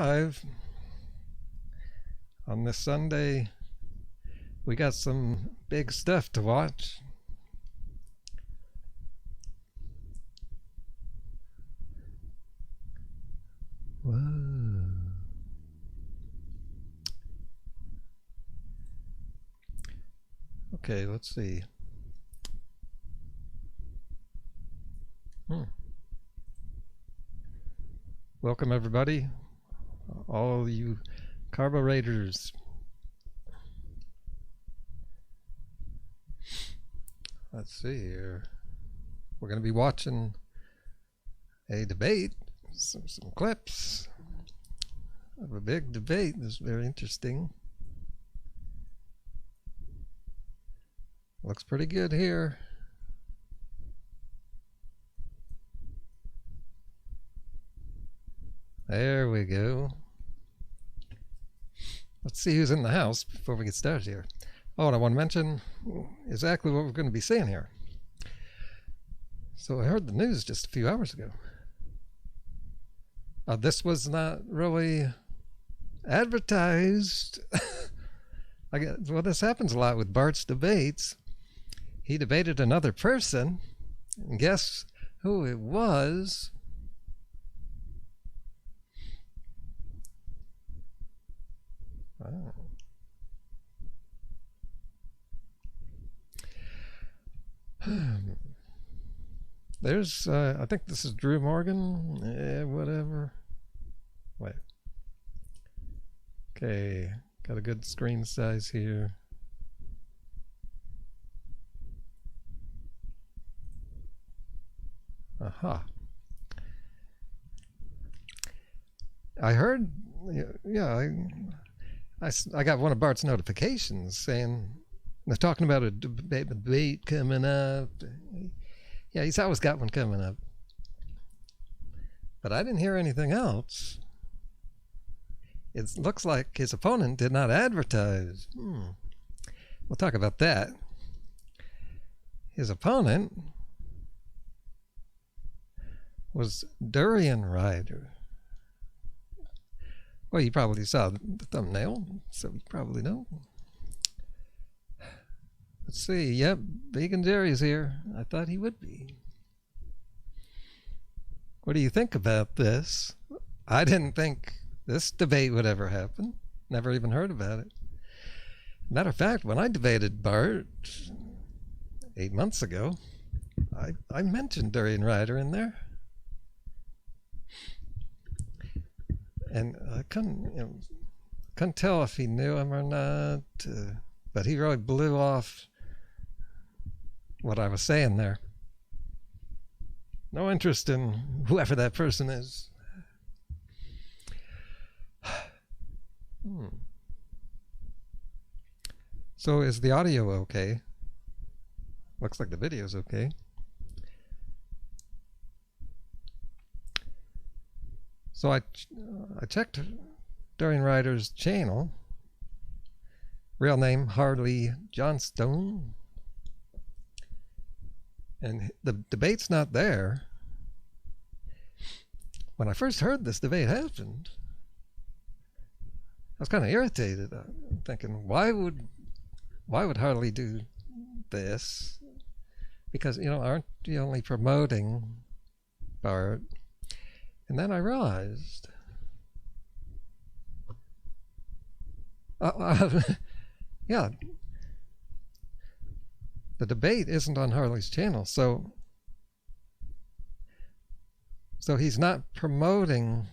Live on this Sunday. We got some big stuff to watch. Whoa. Okay, let's see. Welcome everybody, all you carbohydrates. Let's see here. We're going to be watching a debate, some clips of a big debate. This is very interesting. Looks pretty good here. There we go. Let's see who's in the house before we get started here. Oh, and I want to mention exactly what we're going to be seeing here. So I heard the news just a few hours ago. This was not really advertised. Well, this happens a lot with Bart's debates. He debated another person, and guess who it was? Oh. There's, I think this is Drew Morgan. Whatever. Wait. Okay, got a good screen size here. Aha. I heard, yeah, I got one of Bart's notifications saying they're talking about a debate coming up. Yeah, he's always got one coming up. But I didn't hear anything else. It looks like his opponent did not advertise. We'll talk about that. His opponent was Durianrider. Well, you probably saw the thumbnail, so you probably know. Let's see. Yep, Vegan Jerry's here. I thought he would be. What do you think about this? I didn't think this debate would ever happen. Never even heard about it. Matter of fact, when I debated Bart 8 months ago, I mentioned Durianrider in there. And I couldn't tell if he knew him or not, but he really blew off what I was saying there. No interest in whoever that person is. So is the audio okay? Looks like the video's okay. So I checked Durianrider's channel. Real name Harley Johnstone. And the debate's not there. When I first heard this debate happened, I was kind of irritated. I'm thinking, why would Harley do this? Because, aren't you only promoting Bart? And then I realized, yeah, the debate isn't on Harley's channel, so he's not promoting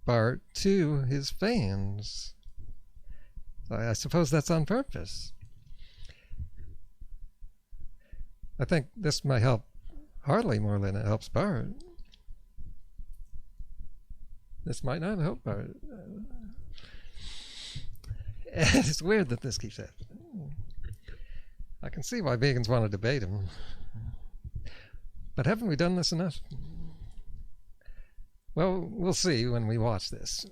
Bart to his fans. I suppose that's on purpose. I think this might help Harley more than it helps Bart. This might not help Bart. It's weird that this keeps happening. I can see why vegans want to debate him. But haven't we done this enough? Well, we'll see when we watch this.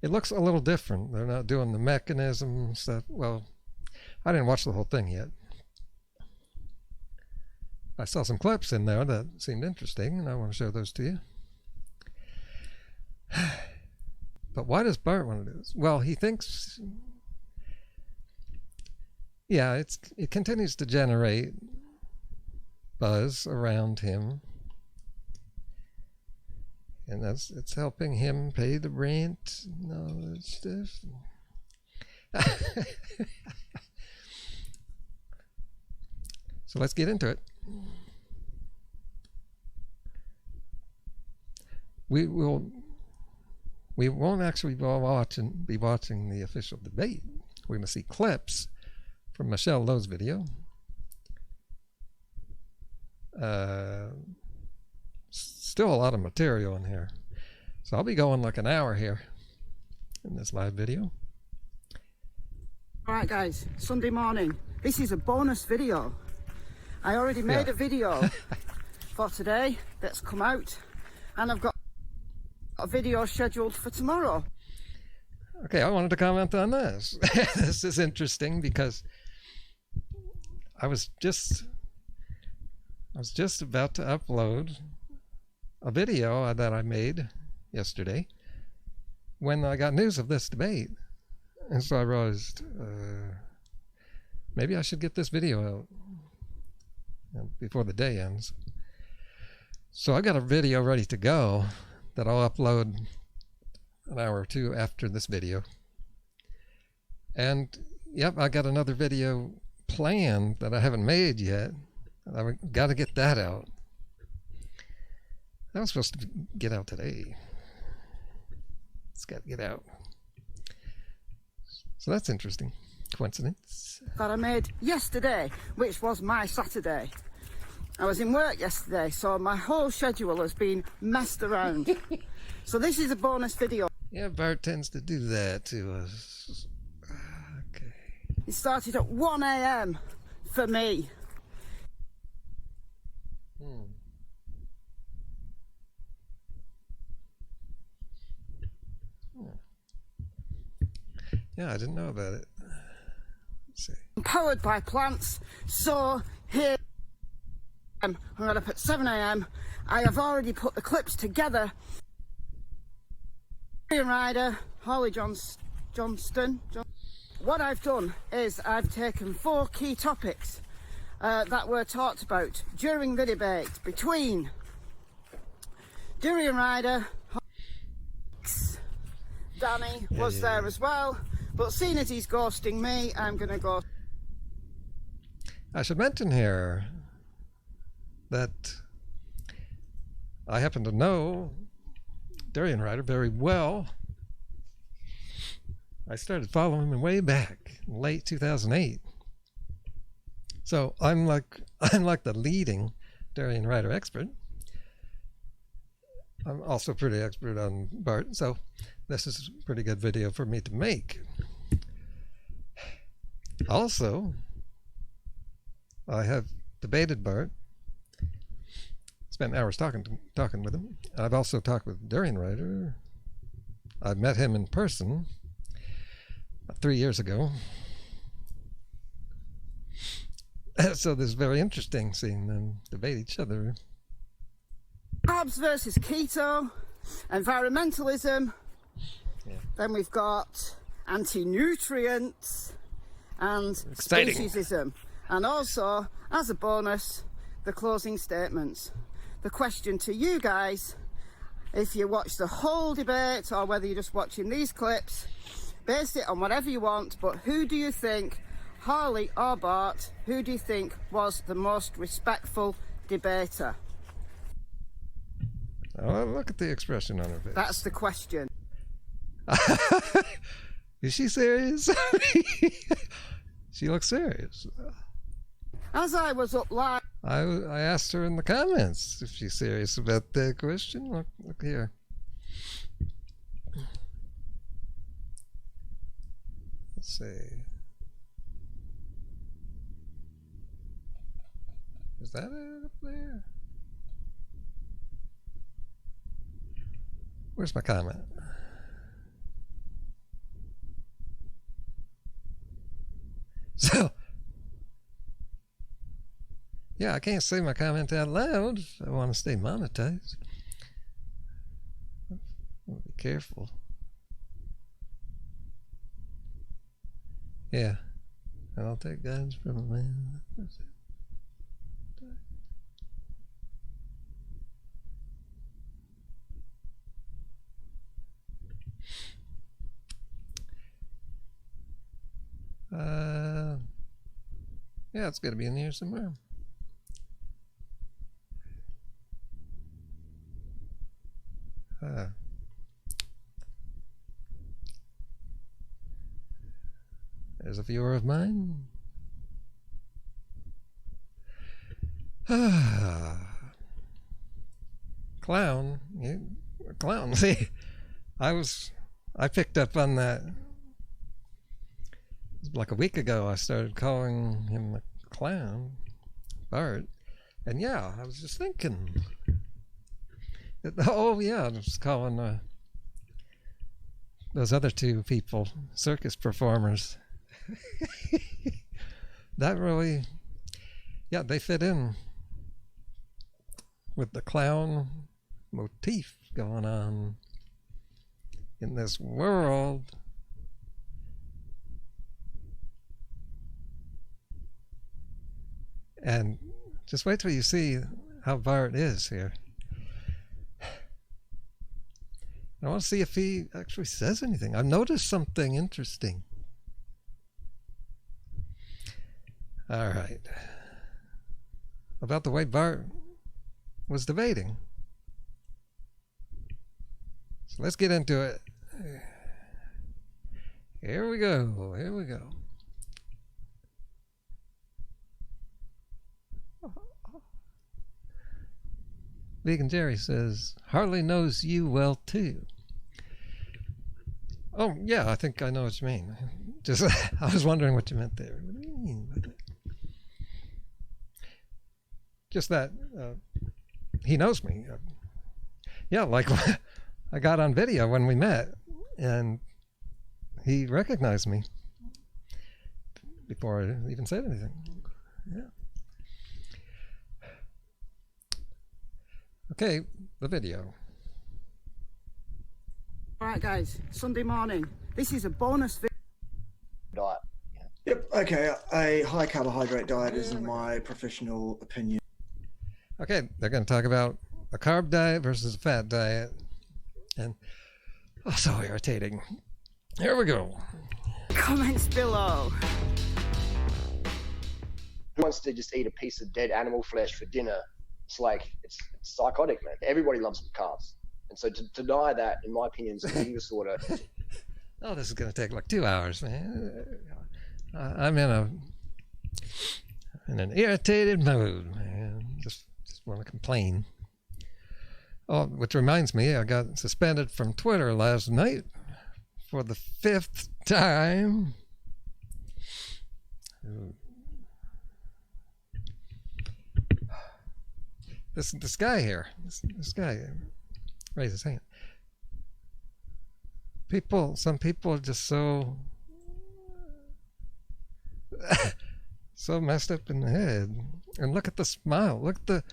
It looks a little different. They're not doing the mechanism stuff. Well, I didn't watch the whole thing yet. I saw some clips in there that seemed interesting, and I want to show those to you. But why does Bart want to do this? Well, he thinks, yeah, it continues to generate buzz around him, and it's helping him pay the rent and all that stuff. So let's get into it. We won't actually be watching the official debate. We're going to see clips from Michelle Lowe's video. Still a lot of material in here. So I'll be going like an hour here in this live video. Alright guys, Sunday morning. This is a bonus video. I already made a video for today that's come out, and I've got a video scheduled for tomorrow. Okay, I wanted to comment on this. This is interesting because I was just about to upload a video that I made yesterday when I got news of this debate, and so I realized maybe I should get this video out before the day ends. So I got a video ready to go that I'll upload an hour or two after this video. And yep, I got another video planned that I haven't made yet. I've got to get that out. That was supposed to get out today. It's got to get out. So that's interesting. Coincidence. That I made yesterday, which was my Saturday. I was in work yesterday, so my whole schedule has been messed around. So this is a bonus video. Yeah, Bart tends to do that to us. Okay. It started at 1 a.m. for me. Yeah, I didn't know about it. Let's see. Powered by plants, so here I'm got up at 7 a.m. I have already put the clips together. Durianrider, Holly Johnston. What I've done is I've taken 4 key topics that were talked about during the debate between Durianrider. Danny was there as well, but seeing as he's ghosting me, I'm going to go. I should mention here that I happen to know Durianrider very well. I started following him way back in late 2008. So I'm like the leading Durianrider expert. I'm also pretty expert on Bart, so this is a pretty good video for me to make. Also, I have debated Bart, spent hours talking with him. I've also talked with Durianrider. I've met him in person 3 years ago. So this is very interesting seeing them debate each other. Carbs versus keto, environmentalism, then we've got anti-nutrients and speciesism. And also, as a bonus, the closing statements. The question to you guys, if you watch the whole debate or whether you're just watching these clips, base it on whatever you want, but who do you think, Harley or Bart, who do you think was the most respectful debater? Oh, look at the expression on her face. That's the question. Is she serious? She looks serious. As I was up live, I asked her in the comments if she's serious about that question. Look here. Let's see. Is that it up there? Where's my comment? So, Yeah, I can't say my comment out loud. I want to stay monetized. I'll be careful. Yeah. I'll take guidance from a man. Yeah, it's got to be in here somewhere. There's a viewer of mine. Clown. Clown. See, I picked up on that. Like a week ago, I started calling him a clown, Bart. And yeah, I was just thinking. Oh yeah, I was calling those other two people circus performers. That really, yeah, they fit in with the clown motif going on in this world. And just wait till you see how Bart is here. I want to see if he actually says anything. I've noticed something interesting. All right. About the way Bart was debating. So let's get into it. Here we go. Here we go. Vegan Jerry says, Harley knows you well too. Oh, yeah, I think I know what you mean. Just, I was wondering what you meant there. What do you mean by that? Just that he knows me. Yeah, like I got on video when we met, and he recognized me before I even said anything. Yeah. Okay, the video. Alright guys, Sunday morning. This is a bonus video. Diet. Yep, okay, a high carbohydrate diet is in my professional opinion. Okay, they're going to talk about a carb diet versus a fat diet. And, oh, so irritating. Here we go. Comments below. Who wants to just eat a piece of dead animal flesh for dinner? It's like, it's psychotic, man. Everybody loves carbs. And so to deny that, in my opinion, is an eating disorder. Oh, this is going to take like 2 hours, man. I'm in an irritated mood, man. Just want to complain. Oh, which reminds me, I got suspended from Twitter last night for the 5th time. This guy here, this guy raised his hand. Some people are just so so messed up in the head. And look at the smile. Look at the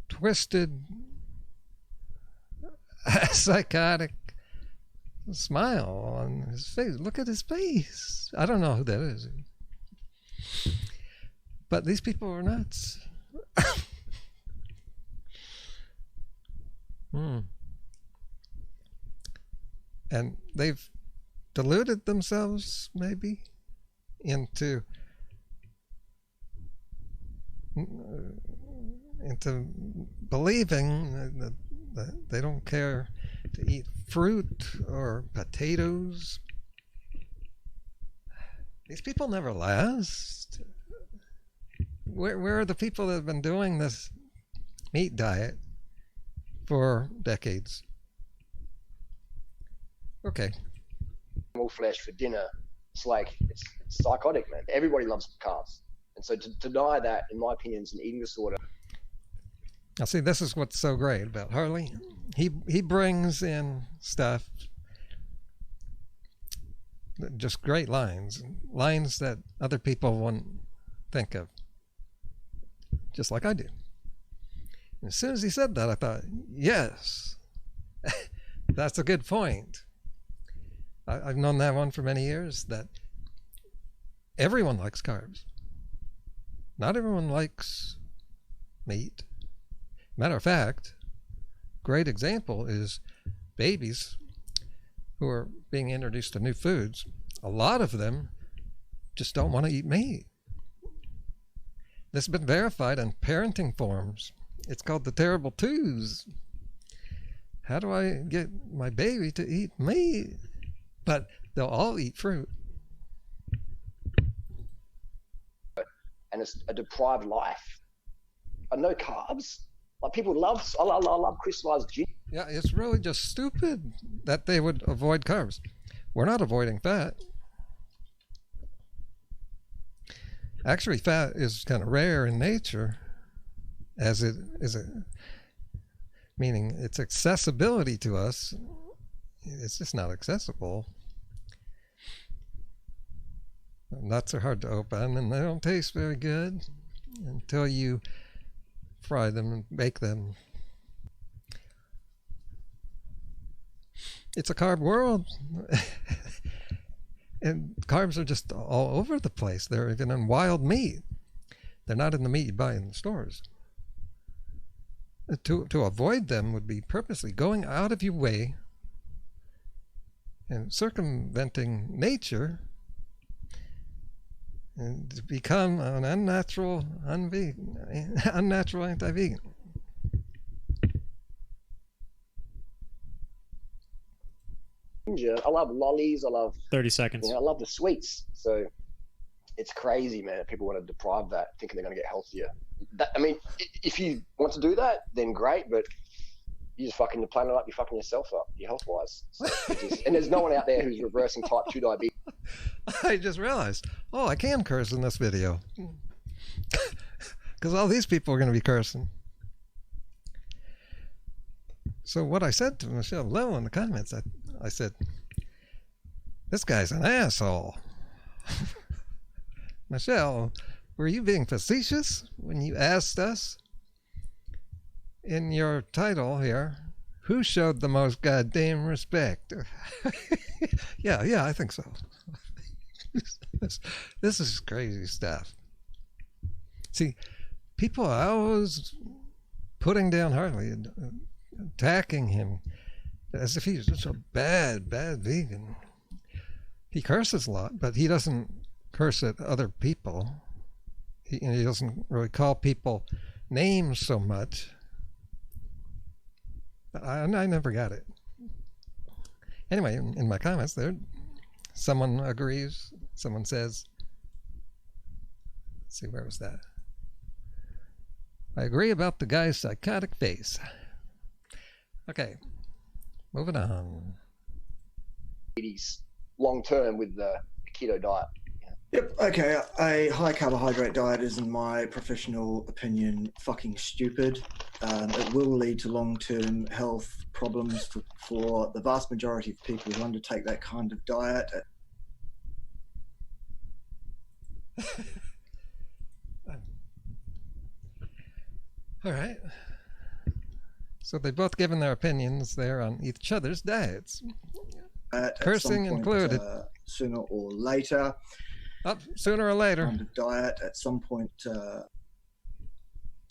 twisted, psychotic smile on his face. Look at his face. I don't know who that is. But these people are nuts. And they've deluded themselves, maybe, into believing that they don't care to eat fruit or potatoes. These people never last. Where are the people that have been doing this meat diet for decades? Okay. Animal flesh for dinner. It's like, it's psychotic, man. Everybody loves carbs. And so to deny that, in my opinion, is an eating disorder. Now see, this is what's so great about Harley. He brings in stuff, just great lines that other people wouldn't think of. just like I do. And as soon as he said that, I thought, yes, that's a good point. I've known that one for many years, that everyone likes carbs. Not everyone likes meat. Matter of fact, great example is babies who are being introduced to new foods. A lot of them just don't want to eat meat. This has been verified in parenting forums. It's called the terrible twos. How do I get my baby to eat meat? But they'll all eat fruit. And it's a deprived life. No carbs. Like people love, I love crystallized gin. Yeah, it's really just stupid that they would avoid carbs. We're not avoiding fat. Actually, fat is kind of rare in nature, as it is meaning its accessibility to us. It's just not accessible. Nuts are hard to open, and they don't taste very good until you fry them and bake them. It's a carb world. And carbs are just all over the place. They're even in wild meat. They're not in the meat you buy in the stores. To avoid them would be purposely going out of your way and circumventing nature and to become an unnatural anti-vegan. I love lollies. I love 30 seconds. I love the sweets. So it's crazy, man. People want to deprive that, thinking they're going to get healthier. I mean, if you want to do that, then great. But you just fucking the planet up. You're fucking yourself up, your health wise. So and there's no one out there who's reversing type 2 diabetes. I just realized, I can curse in this video. Because all these people are going to be cursing. So what I said to Michelle Lowe in the comments, I said, this guy's an asshole. Michelle, were you being facetious when you asked us in your title here, who showed the most goddamn respect? Yeah, I think so. This is crazy stuff. See, people are always putting down Harley and attacking him as if he's just a bad vegan. He curses a lot, but he doesn't curse at other people. He doesn't really call people names so much. I never got it. Anyway, in my comments there, someone agrees, someone says, let's see, where was that? I agree about the guy's psychotic face. Okay, moving on. Long term with the keto diet. Yep, okay. A high carbohydrate diet is, in my professional opinion, fucking stupid. It will lead to long-term health problems for the vast majority of people who undertake that kind of diet. All right. So they've both given their opinions there on each other's diets. Cursing included. Sooner or later. Sooner or later. Kind of diet at some point.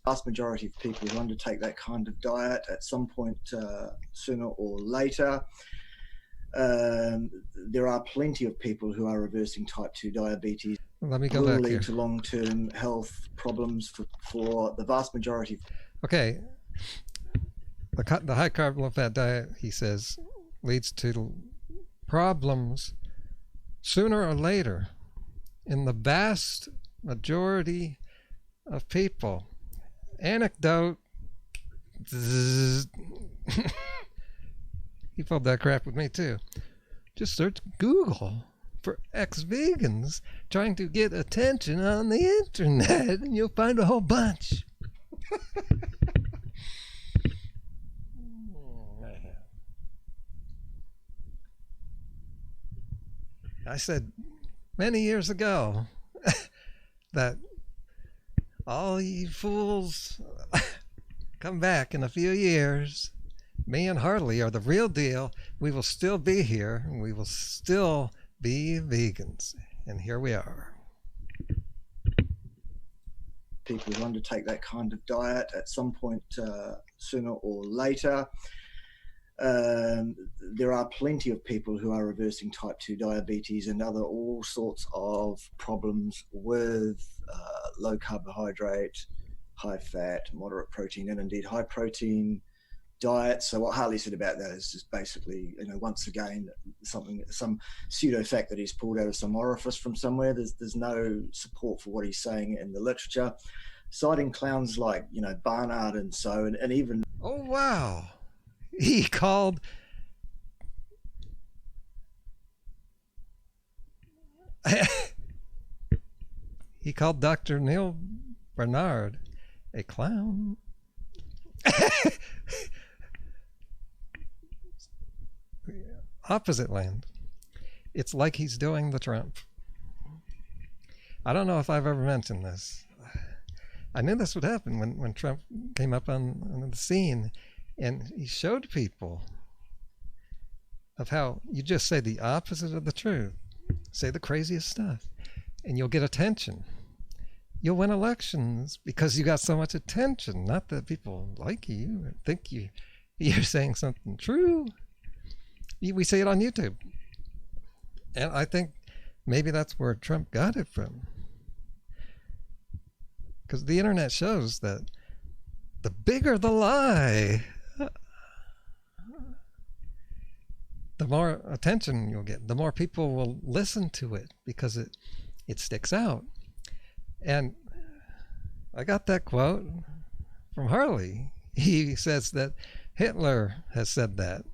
Vast majority of people who undertake that kind of diet at some point, sooner or later. There are plenty of people who are reversing type 2 diabetes. Let me go will back lead here. to long-term health problems for the vast majority. Okay. The high carb, low fat diet, he says, leads to problems sooner or later in the vast majority of people. Anecdote. He pulled that crap with me too. Just search Google for ex-vegans trying to get attention on the internet and you'll find a whole bunch. I said many years ago that all you fools, come back in a few years. Me and Harley are the real deal. We will still be here. We will still be vegans. And here we are. People who undertake that kind of diet at some point sooner or later. There are plenty of people who are reversing type 2 diabetes and other all sorts of problems with low carbohydrate, high fat, moderate protein, and indeed high protein diet. So what Harley said about that is just basically, once again, some pseudo fact that he's pulled out of some orifice from somewhere. There's no support for what he's saying in the literature, citing clowns like Barnard and so, and even. Oh wow, he called. He called Dr. Neil Barnard a clown. Opposite land. It's like he's doing the Trump. I don't know if I've ever mentioned this. I knew this would happen when Trump came up on the scene, and he showed people of how you just say the opposite of the truth, say the craziest stuff, and you'll get attention. You'll win elections because you got so much attention. Not that people like you or think you're saying something true. We say it on YouTube. And I think maybe that's where Trump got it from. Because the internet shows that the bigger the lie, the more attention you'll get, the more people will listen to it because it sticks out. And I got that quote from Harley. He says that Hitler has said that.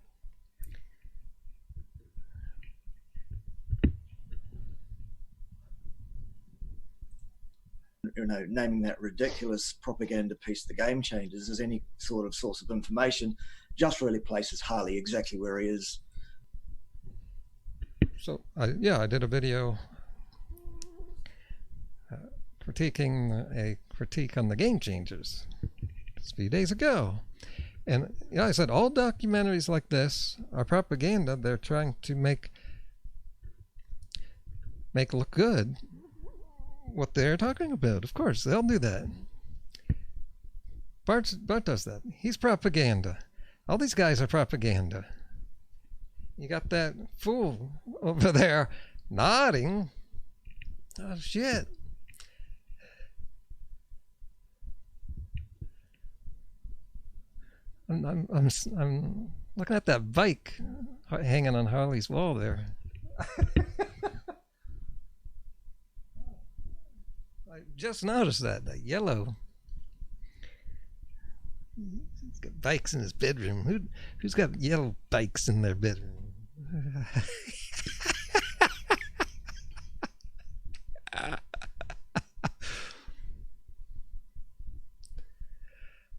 Naming that ridiculous propaganda piece, the Game Changers, as any sort of source of information, just really places Harley exactly where he is. So, I did a video critiquing a critique on the Game Changers just a few days ago. And I said all documentaries like this are propaganda. They're trying to make look good what they're talking about. Of course, they'll do that. Bart does that. He's propaganda. All these guys are propaganda. You got that fool over there nodding. Oh shit. I'm looking at that bike hanging on Harley's wall there. I just noticed that yellow. He's got bikes in his bedroom. Who's got yellow bikes in their bedroom?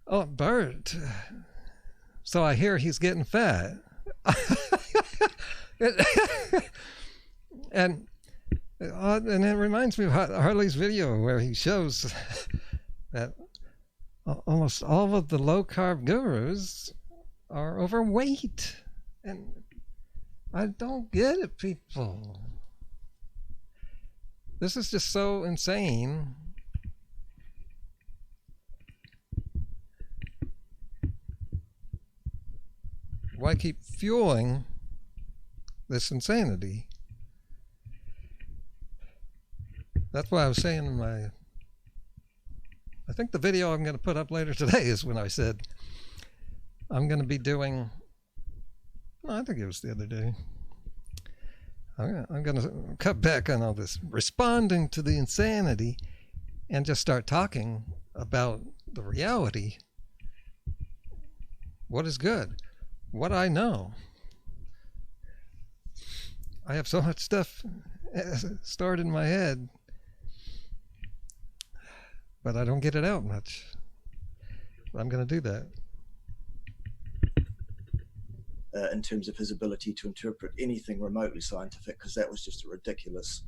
Oh, Bart. So I hear he's getting fat. And it reminds me of Harley's video where he shows that almost all of the low-carb gurus are overweight. And I don't get it, people. This is just so insane. Why keep fueling this insanity? That's why I was saying in I think the video I'm going to put up later today is when I said I'm going to be doing, I think it was the other day. I'm going to cut back on all this responding to the insanity and just start talking about the reality. What is good? What I know. I have so much stuff stored in my head, but I don't get it out much. I'm going to do that. In terms of his ability to interpret anything remotely scientific, because that was just a ridiculous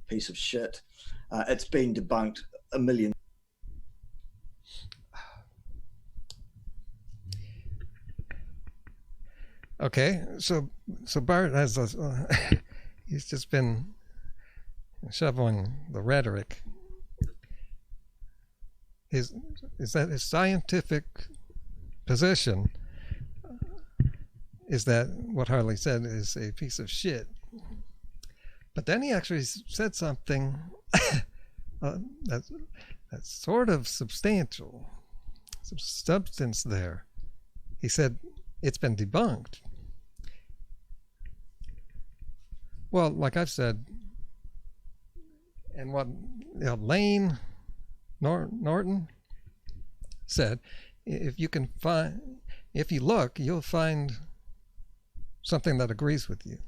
piece of shit. It's been debunked a million. Okay, so Bart has he's just been shoveling the rhetoric. Is that his scientific position is that what Harley said is a piece of shit. But then he actually said something that's sort of substantial, some substance there. He said it's been debunked. Well, like I've said, and what Lane Norton said, if you look, you'll find something that agrees with you.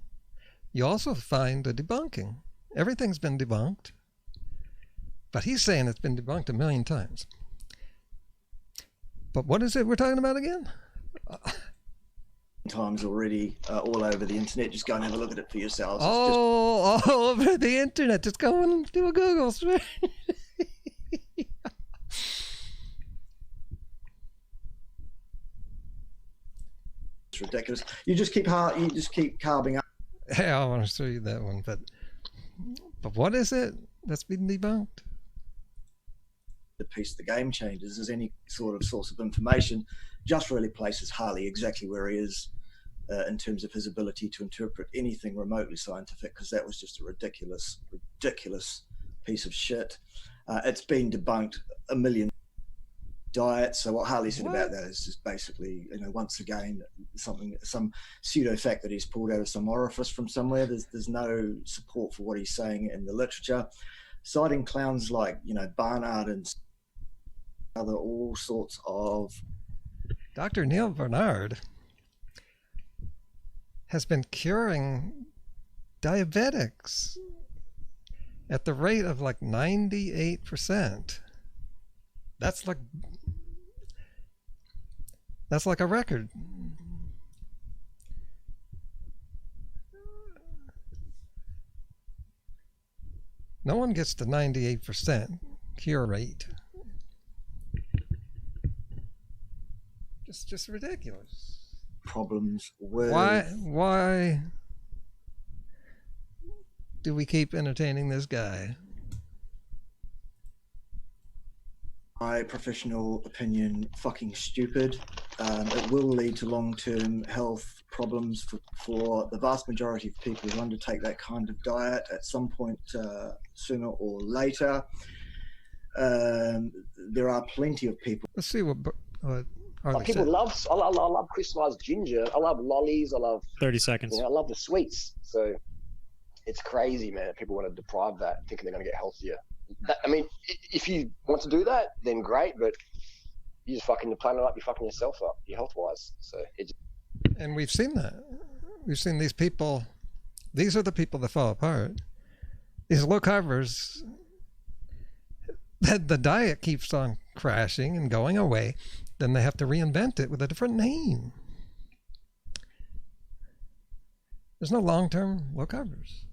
You also find a debunking. Everything's been debunked, but he's saying it's been debunked 1 million times. But what is it we're talking about again? Times already all over the internet. Just go and have a look at it for yourselves. All over the internet. Just go and do a Google search. It's ridiculous. You just keep carving up. Hey, I want to show you that one, but what is it that's been debunked? The piece the game changes as any sort of source of information just really places Harley exactly where he is in terms of his ability to interpret anything remotely scientific, because that was just a ridiculous piece of shit. It's been debunked 1 million diets. So what Harley said about that is just basically, once again, some pseudo fact that he's pulled out of some orifice from somewhere. There's no support for what he's saying in the literature, citing clowns like Barnard and other all sorts of. Dr. Neil Barnard has been curing diabetics at the rate of like 98%. That's like a record. No one gets the 98% cure rate. Just ridiculous. Problems with why do we keep entertaining this guy? My professional opinion, fucking stupid. It will lead to long-term health problems for the vast majority of people who undertake that kind of diet at some point sooner or later. There are plenty of people. Let's see what people love. I love crystallized ginger. I love lollies. I love 30 seconds. I love the sweets. So it's crazy, man. People want to deprive that, thinking they're going to get healthier. If you want to do that, then great. But you just fucking the planet up. You're fucking yourself up, your health-wise. So and we've seen that. We've seen these people. These are the people that fall apart. These low carbers. The diet keeps on crashing and going away. Then they have to reinvent it with a different name. There's no long-term low carbers.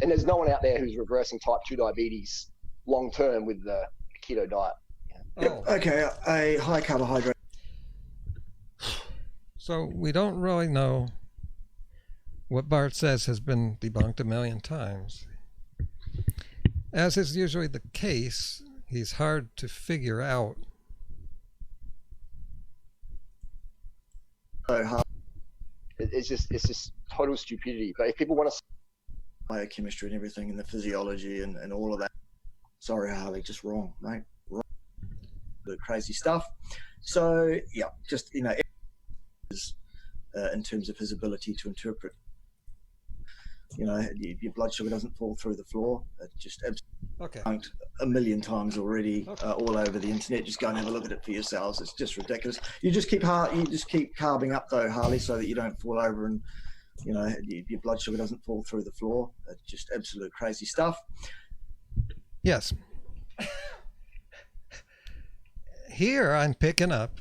And there's no one out there who's reversing type 2 diabetes long-term with the keto diet. Okay, a high carbohydrate. So we don't really know what Bart says has been debunked 1 million times. As is usually the case, he's hard to figure out. It's just total stupidity. But if people want to biochemistry and everything and the physiology and all of that. Sorry, Harley, just wrong, mate. Wrong. The crazy stuff. So, yeah, just, in terms of his ability to interpret, your blood sugar doesn't fall through the floor. It just absolutely 1 million times already all over the internet. Just go and have a look at it for yourselves. It's just ridiculous. You just keep carving up though, Harley, so that you don't fall over and your blood sugar doesn't fall through the floor. It's just absolute crazy stuff. Yes. Here I'm picking up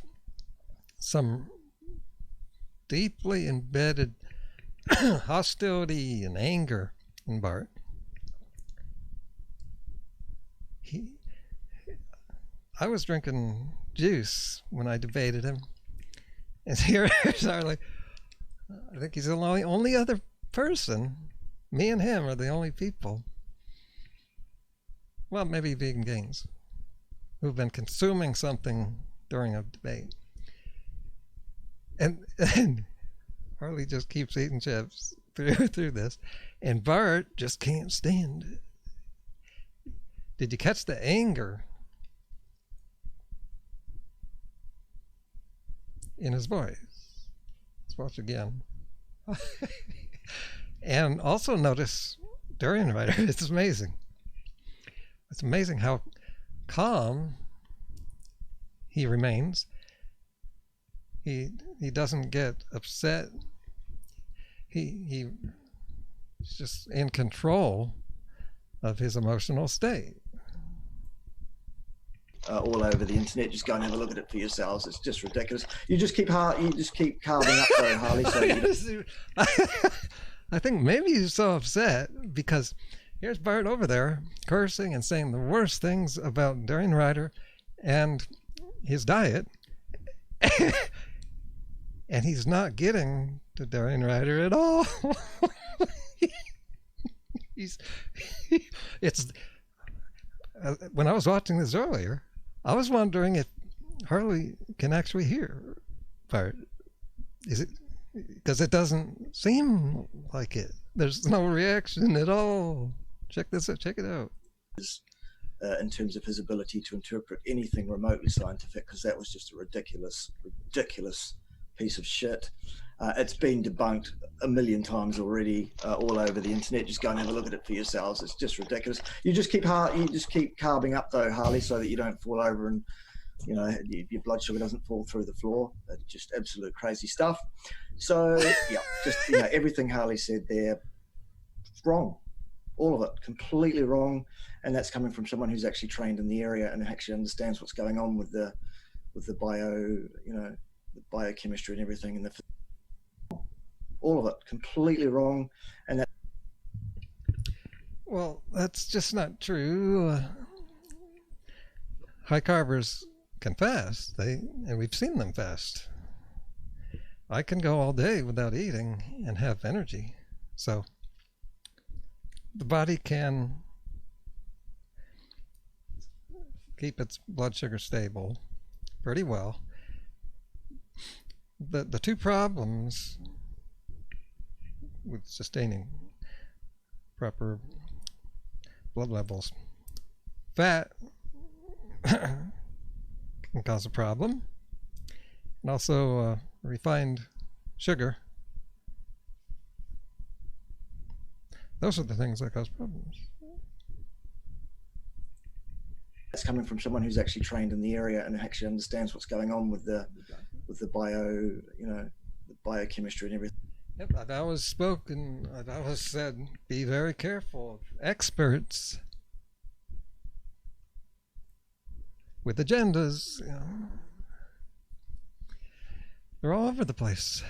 some deeply embedded hostility and anger in Bart. I was drinking juice when I debated him, and here's Harley. I think he's the only other person. Me and him are the only people. Well, maybe vegan gains, who've been consuming something during a debate. And Harley just keeps eating chips through this. And Bart just can't stand it. Did you catch the anger in his voice? Let's watch again. And also notice Durianrider. It's amazing. It's amazing how calm he remains. He doesn't get upset. He's just in control of his emotional state. All over the internet, just go and have a look at it for yourselves. It's just ridiculous. You just keep carving up though, Harley. So I think maybe he's so upset because here's Bart over there cursing and saying the worst things about Durianrider and his diet. And he's not getting to Durianrider at all. When I was watching this earlier, I was wondering if Harley can actually hear Bart. Is it because it doesn't seem like it? There's no reaction at all. Check this out. Check it out. In terms of his ability to interpret anything remotely scientific, because that was just a ridiculous piece of shit. It's been debunked a million times already, all over the internet. Just go and have a look at it for yourselves. It's just ridiculous. You just keep carving up though, Harley, so that you don't fall over and your blood sugar doesn't fall through the floor. It's just absolute crazy stuff. So yeah, just everything Harley said there, wrong. All of it, completely wrong. And that's coming from someone who's actually trained in the area and actually understands what's going on with the the biochemistry and everything. And all of it, completely wrong. And that. Well, that's just not true. High carbers can fast. And we've seen them fast. I can go all day without eating and have energy. So the body can keep its blood sugar stable pretty well. The two problems with sustaining proper blood levels: fat can cause a problem, and also refined sugar. Those are the things that cause problems. That's coming from someone who's actually trained in the area and actually understands what's going on with the biochemistry and everything. Yep, I've always said, be very careful of experts with agendas. They're all over the place.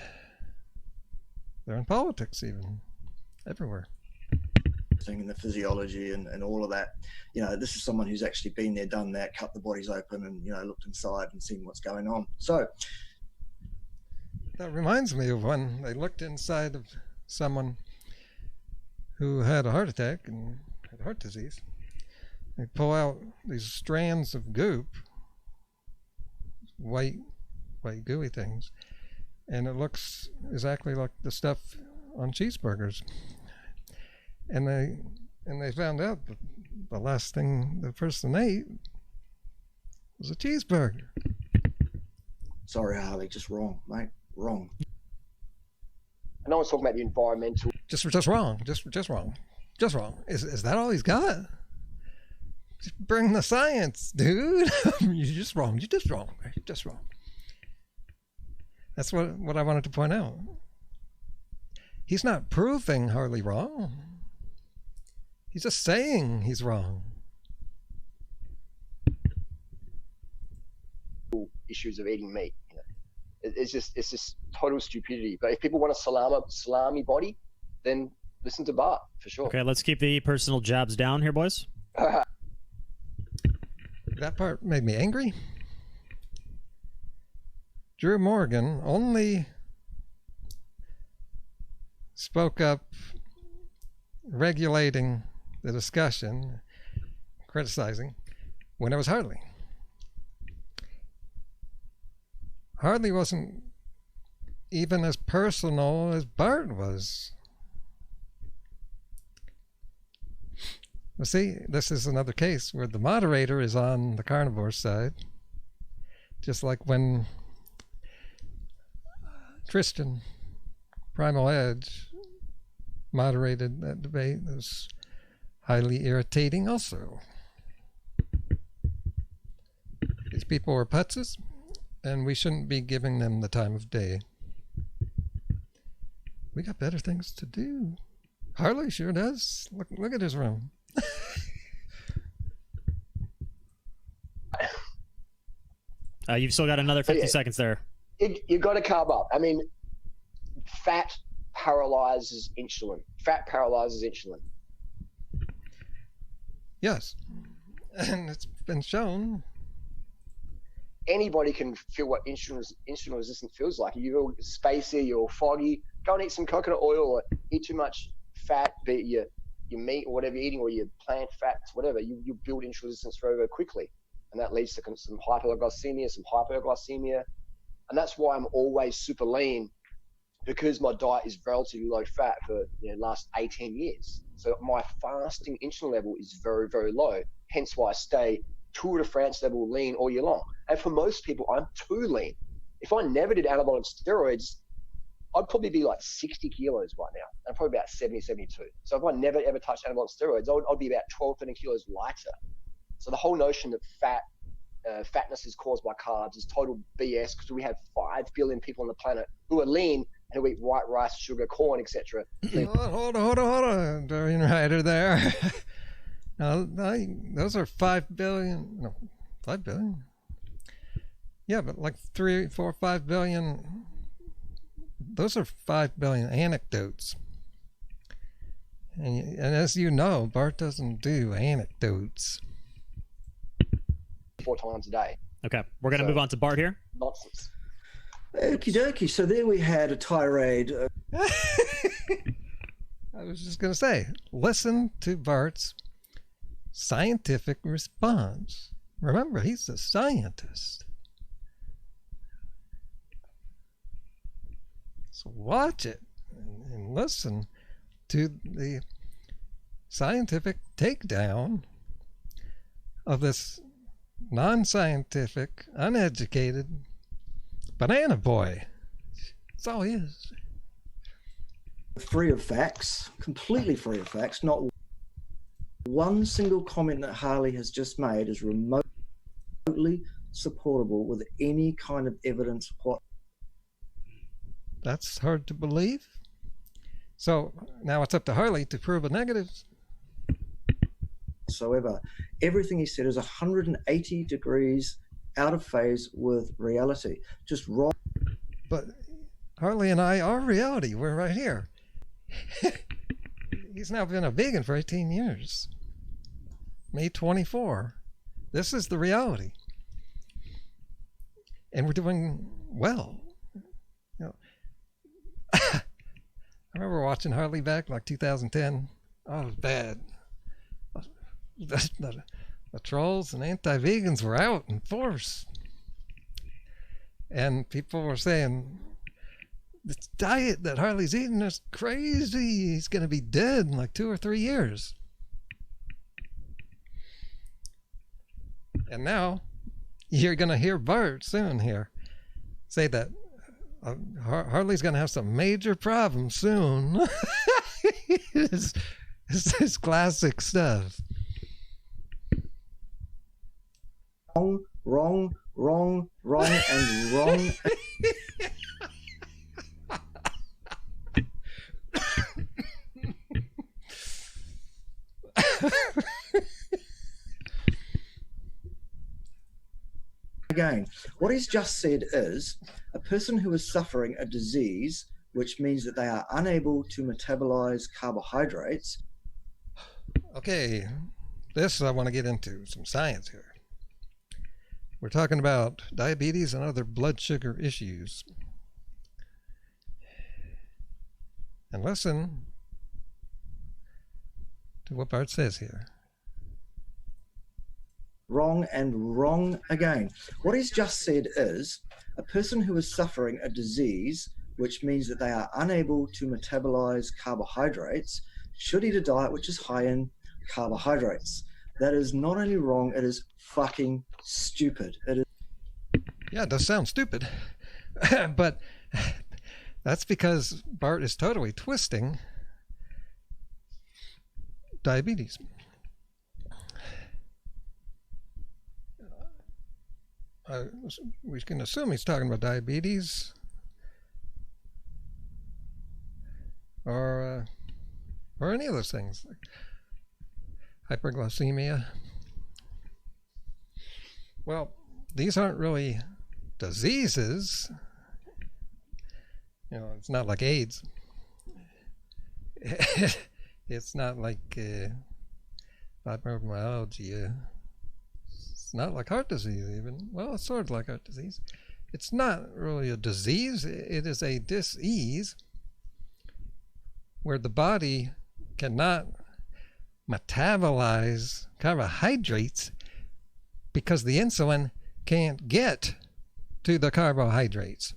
They're in politics even, everywhere. And the physiology and all of that. This is someone who's actually been there, done that, cut the bodies open and looked inside and seen what's going on. So that reminds me of when they looked inside of someone who had a heart attack and had heart disease. They pull out these strands of goop, white gooey things, and it looks exactly like the stuff on cheeseburgers. And they found out that the last thing the person ate was a cheeseburger. Sorry, Harley, just wrong, mate. Wrong. And no one's talking about the environmental. Just wrong. Just wrong. Just wrong. Is that all he's got? Just bring the science, dude. You're just wrong. You're just wrong. You're just wrong. That's what I wanted to point out. He's not proving Harley wrong. He's just saying he's wrong. Issues of eating meat. It's just total stupidity. But if people want a salami body, then listen to Bart for sure. Okay, let's keep the personal jabs down here, boys. That part made me angry. Drew Morgan only spoke up regulating the discussion, criticizing, when it was Harley. Harley wasn't even as personal as Bart was. Well, see, this is another case where the moderator is on the carnivore side, just like when Tristan, Primal Edge, moderated that debate. It was highly irritating also. These people were putzes, and we shouldn't be giving them the time of day. We got better things to do. Harley sure does. Look at his room. You've still got another 50 seconds there. You got to carb up. I mean, fat paralyzes insulin. Fat paralyzes insulin. Yes, and it's been shown. Anybody can feel what insulin resistant feels like. You're spacey, you're foggy. Go and eat some coconut oil, or eat too much fat, be it your meat or whatever you're eating, or your plant fats, whatever. You build insulin resistance very, very quickly, and that leads to some hypoglycemia, some hyperglycemia, and that's why I'm always super lean, because my diet is relatively low fat for the last 18 years. So my fasting insulin level is very, very low. Hence why I stay Tour de France level lean all year long. And for most people, I'm too lean. If I never did anabolic steroids, I'd probably be like 60 kilos right now. I'm probably about 70, 72. So if I never ever touched anabolic steroids, I'd be about 12, 13 kilos lighter. So the whole notion that fatness is caused by carbs is total BS, because we have 5 billion people on the planet who are lean and who eat white rice, sugar, corn, etc. Hold on, Durianrider there. Now, those are 5 billion. No, 5 billion. Yeah, but like 3, 4, 5 billion. Those are 5 billion anecdotes. And as you know, Bart doesn't do anecdotes. 4 times a day. Okay, we're going to move on to Bart here. Nonsense. Okie dokie. So there we had a tirade. I was just going to say, listen to Bart's scientific response. Remember, he's a scientist. So watch it and listen to the scientific takedown of this non-scientific, uneducated banana boy. That's all he is. Free of facts, completely free of facts. Not one single comment that Harley has just made is remotely supportable with any kind of evidence. That's hard to believe. So now it's up to Harley to prove a negative. Whatsoever. Everything he said is 180 degrees out of phase with reality. Just wrong. But Harley and I are reality. We're right here. He's now been a vegan for 18 years. May 24. This is the reality. And we're doing well. I remember watching Harley back like 2010. Oh, it was bad. The trolls and anti-vegans were out in force. And people were saying, this diet that Harley's eating is crazy. He's going to be dead in like 2 or 3 years. And now you're going to hear Bart soon here say that Harley's going to have some major problems soon. It's this classic stuff. Wrong, and wrong. Again, what he's just said is a person who is suffering a disease, which means that they are unable to metabolize carbohydrates. Okay, this I want to get into some science here. We're talking about diabetes and other blood sugar issues. And listen to what Bart says here. Wrong and wrong again. What he's just said is a person who is suffering a disease, which means that they are unable to metabolize carbohydrates, should eat a diet which is high in carbohydrates. That is not only wrong, it is fucking stupid. It is. Yeah, it does sound stupid. But that's because Bart is totally twisting diabetes. We can assume he's talking about diabetes or any of those things, like hyperglycemia. Well, these aren't really diseases. You know, it's not like AIDS. It's not like fibromyalgia. It's not like heart disease even. Well, it's sort of like heart disease. It's not really a disease. It is a dis-ease where the body cannot metabolize carbohydrates because the insulin can't get to the carbohydrates.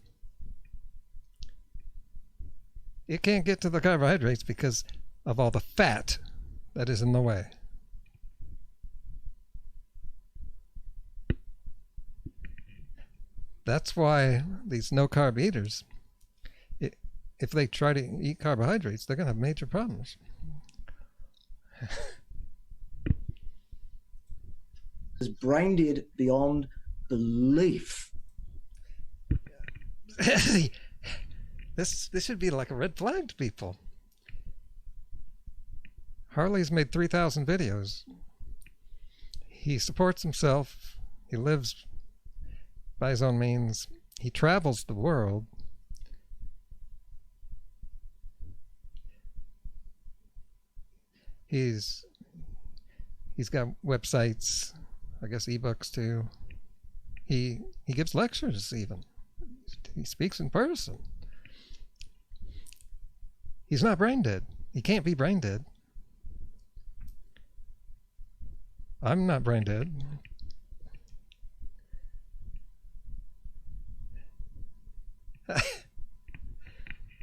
It can't get to the carbohydrates because of all the fat that is in the way. That's why these no-carb eaters, if they try to eat carbohydrates, they're going to have major problems. Is brain dead beyond belief. This should be like a red flag to people. Harley's made 3,000 videos. He supports himself. He lives by his own means. He travels the world. He's got websites, I guess ebooks too. He gives lectures even. He speaks in person. He's not brain dead. He can't be brain dead. I'm not brain dead.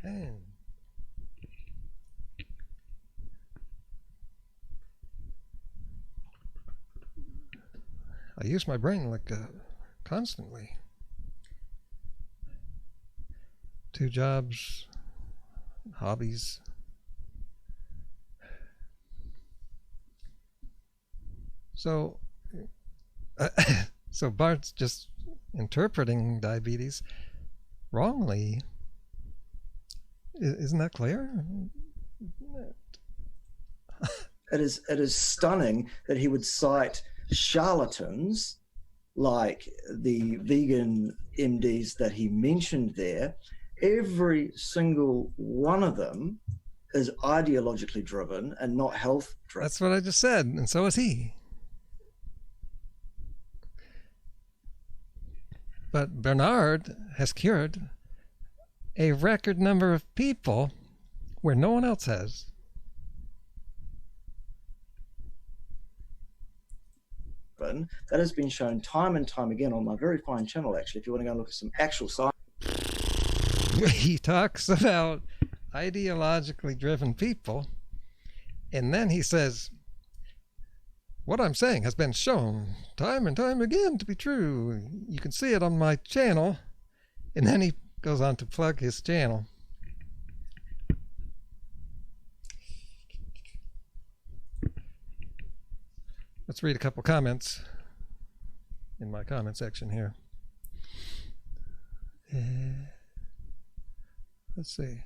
Man. I use my brain like constantly. 2 jobs, hobbies. So, so Bart's just interpreting diabetes wrongly. Isn't that clear? It is stunning that he would cite charlatans like the vegan MDs that he mentioned there. Every single one of them is ideologically driven and not health driven. That's what I just said, and so is he. But Bernard has cured a record number of people where no one else has. That has been shown time and time again on my very fine channel, actually, if you want to go and look at some actual science. He talks about ideologically driven people, and then he says, what I'm saying has been shown time and time again to be true. You can see it on my channel. And then he goes on to plug his channel. Let's read a couple comments in my comment section here. Let's see.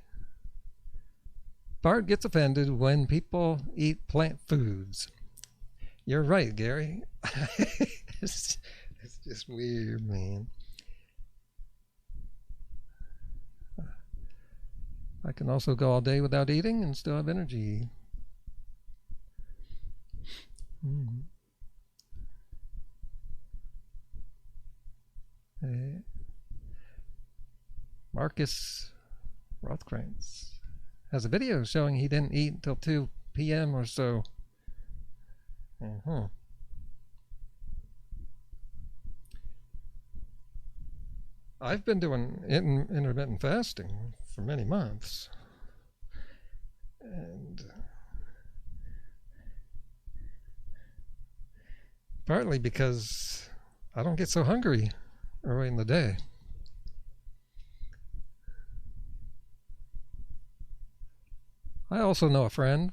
Bart gets offended when people eat plant foods. You're right, Gary. It's just weird, man. I can also go all day without eating and still have energy. Marcus Rothkrantz has a video showing he didn't eat until 2 p.m. or so. I've been doing intermittent fasting for many months. And partly because I don't get so hungry early in the day. I also know a friend.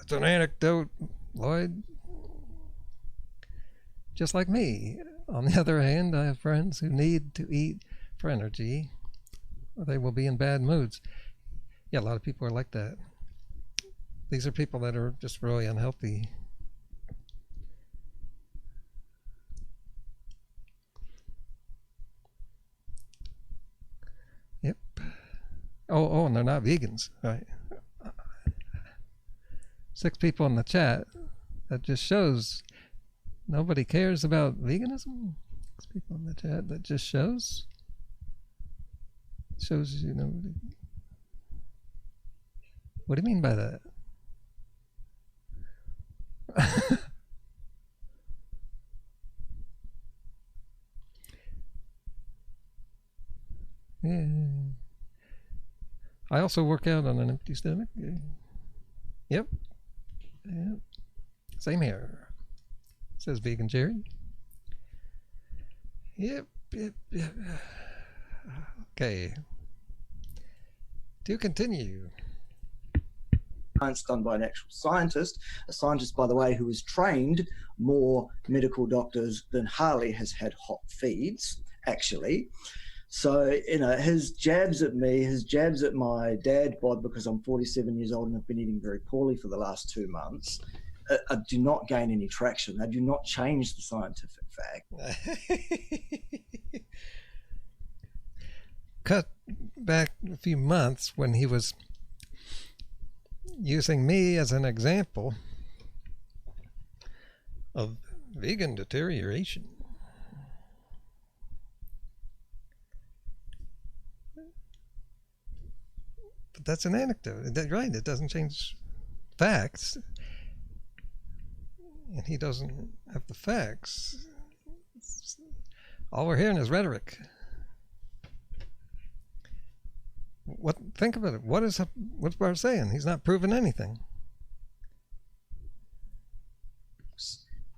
It's an anecdote, Lloyd. Just like me. On the other hand, I have friends who need to eat for energy, or they will be in bad moods. Yeah, a lot of people are like that. These are people that are just really unhealthy. Yep. Oh, and they're not vegans, right? 6 people in the chat. That just shows nobody cares about veganism. 6 people in the chat. That just shows you nobody. What do you mean by that? Yeah. I also work out on an empty stomach. Yep. Same here. Says Vegan Jerry. Yep. Okay. To continue. Science done by an actual scientist, a scientist, by the way, who has trained more medical doctors than Harley has had hot feeds, actually. So, his jabs at me, his jabs at my dad bod, because I'm 47 years old and have been eating very poorly for the last 2 months, do not gain any traction. They do not change the scientific fact. Cut back a few months when he was using me as an example of vegan deterioration. But that's an anecdote, right? It doesn't change facts. And he doesn't have the facts. All we're hearing is rhetoric. Think about it. What's Bart saying? He's not proving anything.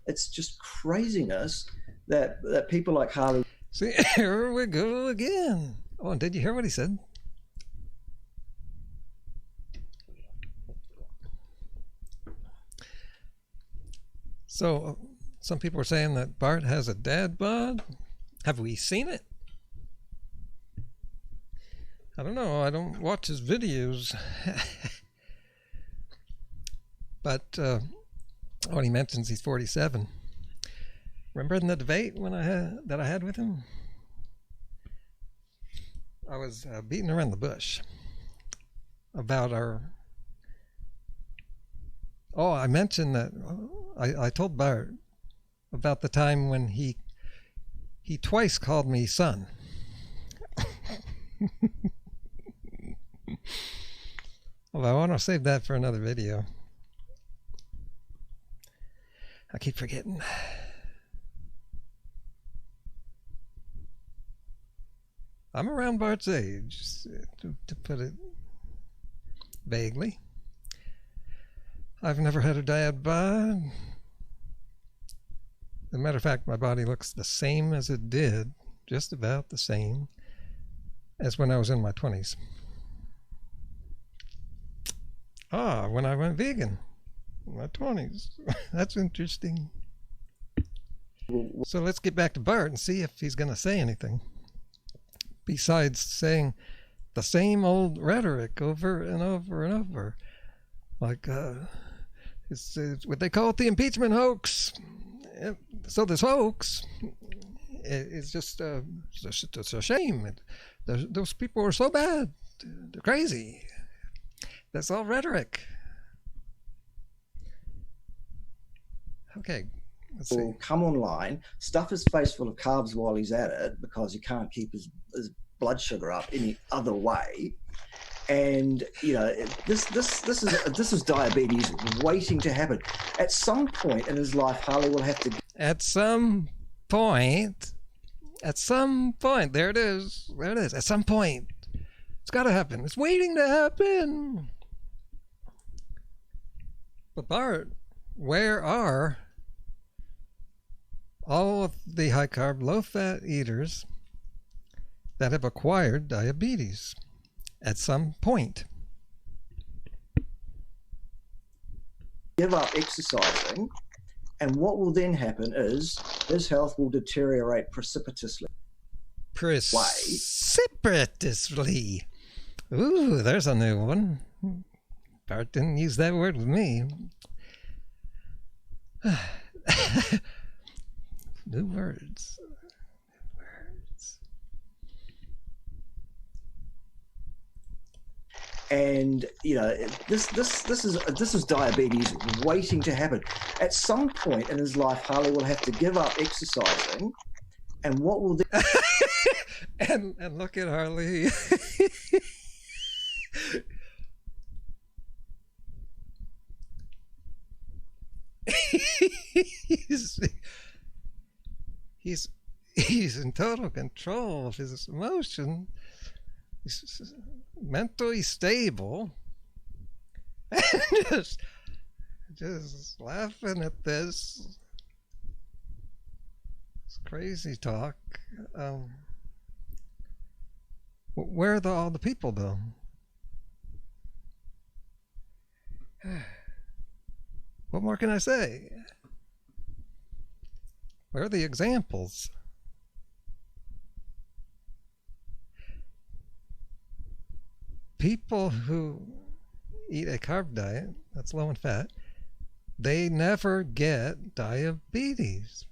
It's just craziness that people like Harley. See, here we go again. Oh, and did you hear what he said? So, some people are saying that Bart has a dad bod. Have we seen it? I don't know. I don't watch his videos. But when he mentions he's 47, remember in the debate that I had with him? I was beating around the bush about our. Oh, I mentioned that I told Bart about the time when he twice called me son. Well, I want to save that for another video. I keep forgetting. I'm around Bart's age, to put it vaguely. I've never had a dad bod. As a matter of fact, my body looks the same as it did, just about the same, as when I was in my 20s. When I went vegan in my 20s. That's interesting. So let's get back to Bart and see if he's going to say anything. Besides saying the same old rhetoric over and over and over. Like, it's what they call it, the impeachment hoax. So this hoax is just it's a shame. Those people are so bad. They're crazy. That's all rhetoric. Okay, will come online, stuff his face full of carbs while he's at it because he can't keep his blood sugar up any other way. And you know, this is diabetes waiting to happen. At some point in his life, Harley will have to. At some point, there it is. There it is. At some point, it's got to happen. It's waiting to happen. But Bart, where are all of the high carb, low fat eaters that have acquired diabetes at some point? Give up exercising, and what will then happen is his health will deteriorate precipitously. Precipitously. Ooh, there's a new one. Bart didn't use that word with me. New words. And you know, this is diabetes waiting to happen. At some point in his life, Harley will have to give up exercising, and what will and look at Harley. he's in total control of his emotion. He's mentally stable, and just laughing at this crazy talk. Where are all the people, though? What more can I say? Where are the examples? People who eat a carb diet that's low in fat, they never get diabetes.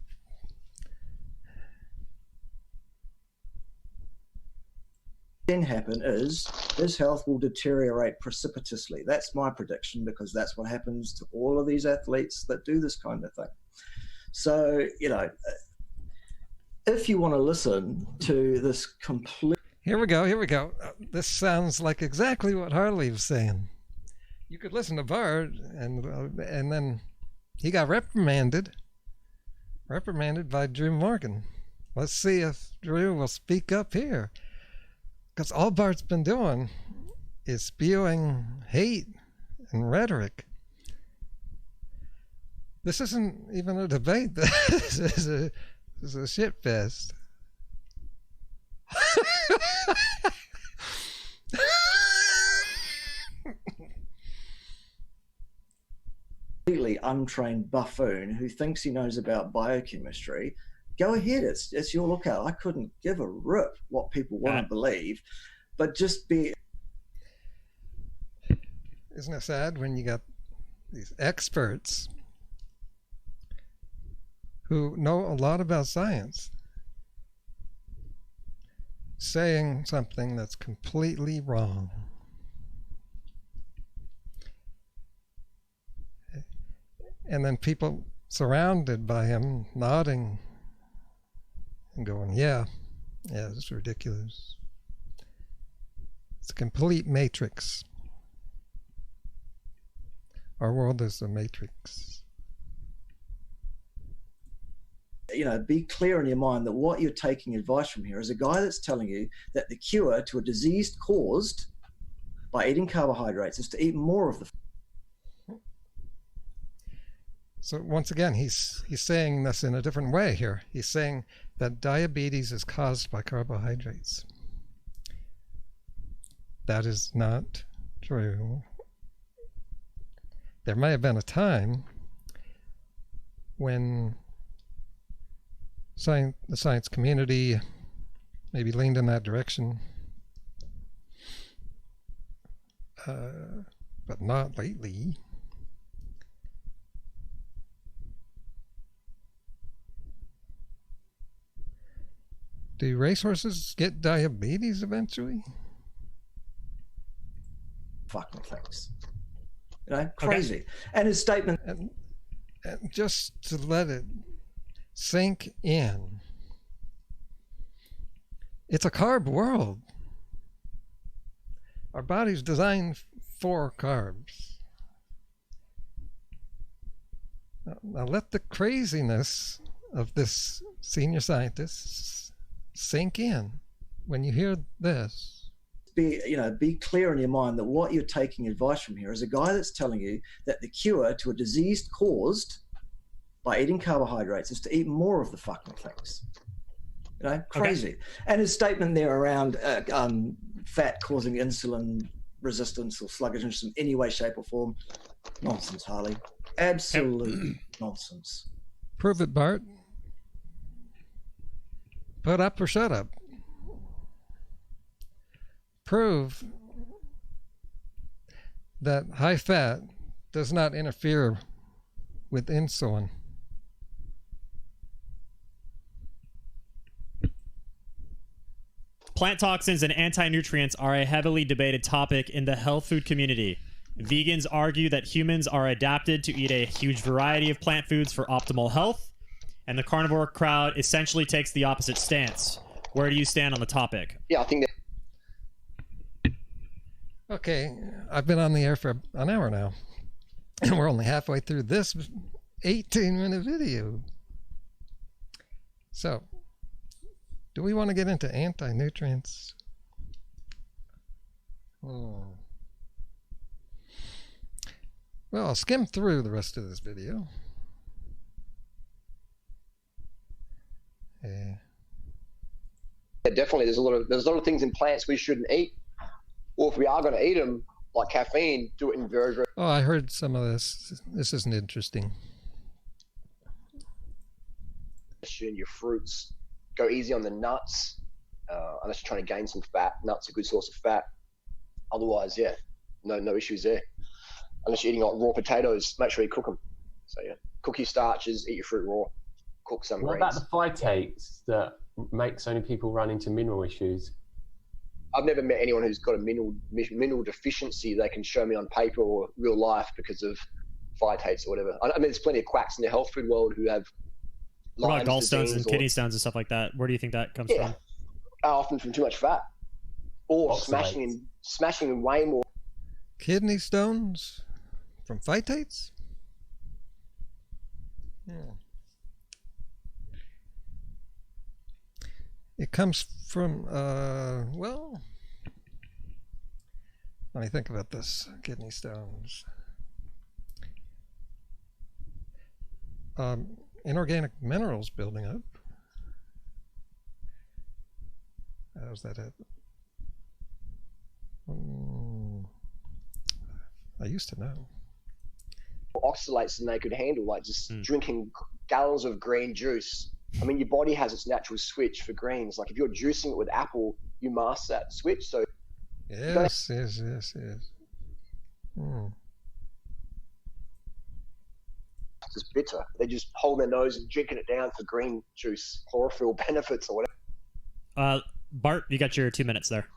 then happen is his health will deteriorate precipitously. That's my prediction, because that's what happens to all of these athletes that do this kind of thing. So, you know, if you want to listen to this complete... Here we go. This sounds like exactly what Harley was saying. You could listen to Bart, and then he got reprimanded by Drew Morgan. Let's see if Drew will speak up here. Because all Bart's been doing is spewing hate and rhetoric. This isn't even a debate. This is a shit fest. Completely untrained buffoon who thinks he knows about biochemistry. Go ahead, it's your lookout. I couldn't give a rip what people want to believe, but just be... Isn't it sad when you got these experts who know a lot about science saying something that's completely wrong? And then people surrounded by him nodding and going, yeah, it's ridiculous. It's a complete matrix. Our world is a matrix. You know, be clear in your mind that what you're taking advice from here is a guy that's telling you that the cure to a disease caused by eating carbohydrates is to eat more of the... So once again, he's saying this in a different way here. He's saying that diabetes is caused by carbohydrates. That is not true. There may have been a time when the science community maybe leaned in that direction, but not lately. Do racehorses get diabetes eventually? Fucking things. You know, crazy. Okay. And his statement... And just to let it sink in. It's a carb world. Our body's designed for carbs. Now let the craziness of this senior scientist sink in when you hear this. Be clear in your mind that what you're taking advice from here is a guy that's telling you that the cure to a disease caused by eating carbohydrates is to eat more of the fucking things. Crazy. Okay. And his statement there around fat causing insulin resistance or sluggishness in any way, shape, or form, nonsense, Harley. Absolute nonsense. Prove it, Bart. Put up or shut up. Prove that high fat does not interfere with insulin. Plant toxins and anti-nutrients are a heavily debated topic in the health food community. Vegans argue that humans are adapted to eat a huge variety of plant foods for optimal health, and the carnivore crowd essentially takes the opposite stance. Where do you stand on the topic? Yeah, I think that... Okay, I've been on the air for an hour now, and we're only halfway through this 18-minute video. So, do we want to get into anti-nutrients? Well, I'll skim through the rest of this video. Yeah, definitely. There's a lot of things in plants we shouldn't eat, or if we are going to eat them, like caffeine, do it in very, very. Oh, I heard some of this. This isn't interesting. Your fruits. Go easy on the nuts, unless you're trying to gain some fat. Nuts are a good source of fat. Otherwise, yeah, no issues there. Unless you're eating like raw potatoes, make sure you cook them. So yeah, cook your starches, eat your fruit raw, cook some What grains. about the phytates that make so many people run into mineral issues? I've never met anyone who's got a mineral deficiency they can show me on paper or real life because of phytates or whatever. I mean, there's plenty of quacks in the health food world who have what about gallstones and kidney stones and stuff like that? Where do you think that comes from? Often from too much fat, or Oxalates. smashing in way more. Kidney stones from phytates? Yeah. It comes from, well, let me think about this. Kidney stones. Inorganic minerals building up. How's that happen? I used to know. Oxalates than they could handle, like just drinking gallons of green juice. I mean, your body has its natural switch for greens. Like if you're juicing it with apple, you master that switch. So yes. It's bitter. They just hold their nose and drinking it down for green juice, chlorophyll benefits or whatever. Bart, you got your 2 minutes there.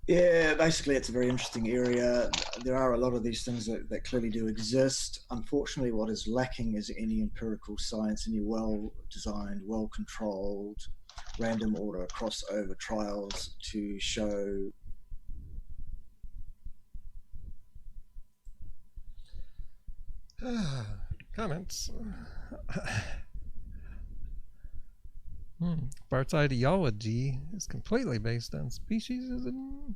Yeah, basically it's a very interesting area. There are a lot of these things that clearly do exist. Unfortunately, what is lacking is any empirical science, any well-designed, well-controlled, random order crossover trials to show. Comments. Bart's ideology is completely based on speciesism.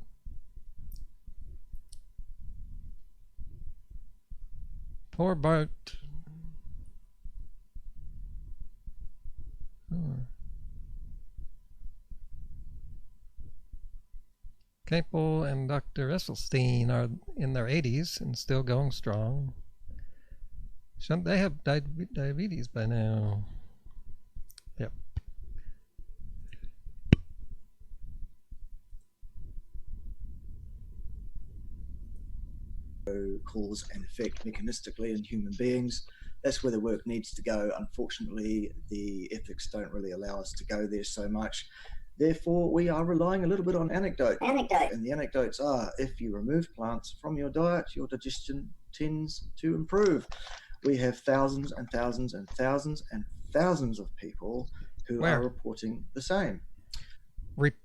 Poor Bart. Capel and Dr. Esselstyn are in their 80s and still going strong. Shouldn't they have diabetes by now? Yep. Cause and effect mechanistically in human beings. That's where the work needs to go. Unfortunately, the ethics don't really allow us to go there so much. Therefore, we are relying a little bit on anecdote. And the anecdotes are, if you remove plants from your diet, your digestion tends to improve. we have thousands and thousands and thousands and thousands of people who Where? are reporting the same.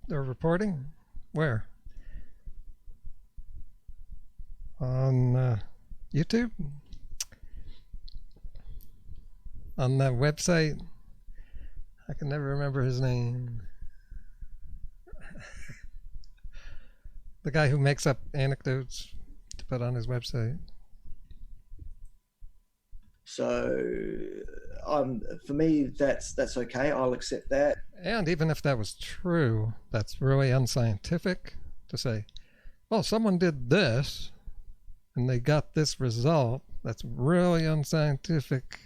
They're reporting? Where? On YouTube? On that website? I can never remember his name. The guy who makes up anecdotes to put on his website. So, for me, that's okay. I'll accept that. And even if that was true, that's really unscientific to say, well, someone did this and they got this result. That's really unscientific.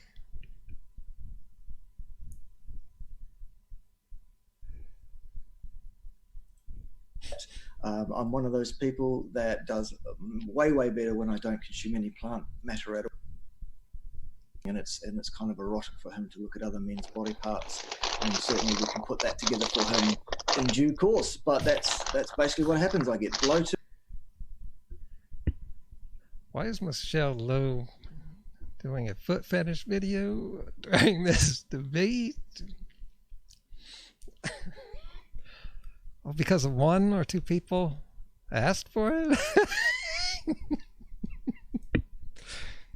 I'm one of those people that does way better when I don't consume any plant matter at all. And it's kind of erotic for him to look at other men's body parts, and certainly we can put that together for him in due course. But that's basically what happens. I get bloated. Why is Michelle Lowe doing a foot fetish video during this debate? Well, because of one or two people asked for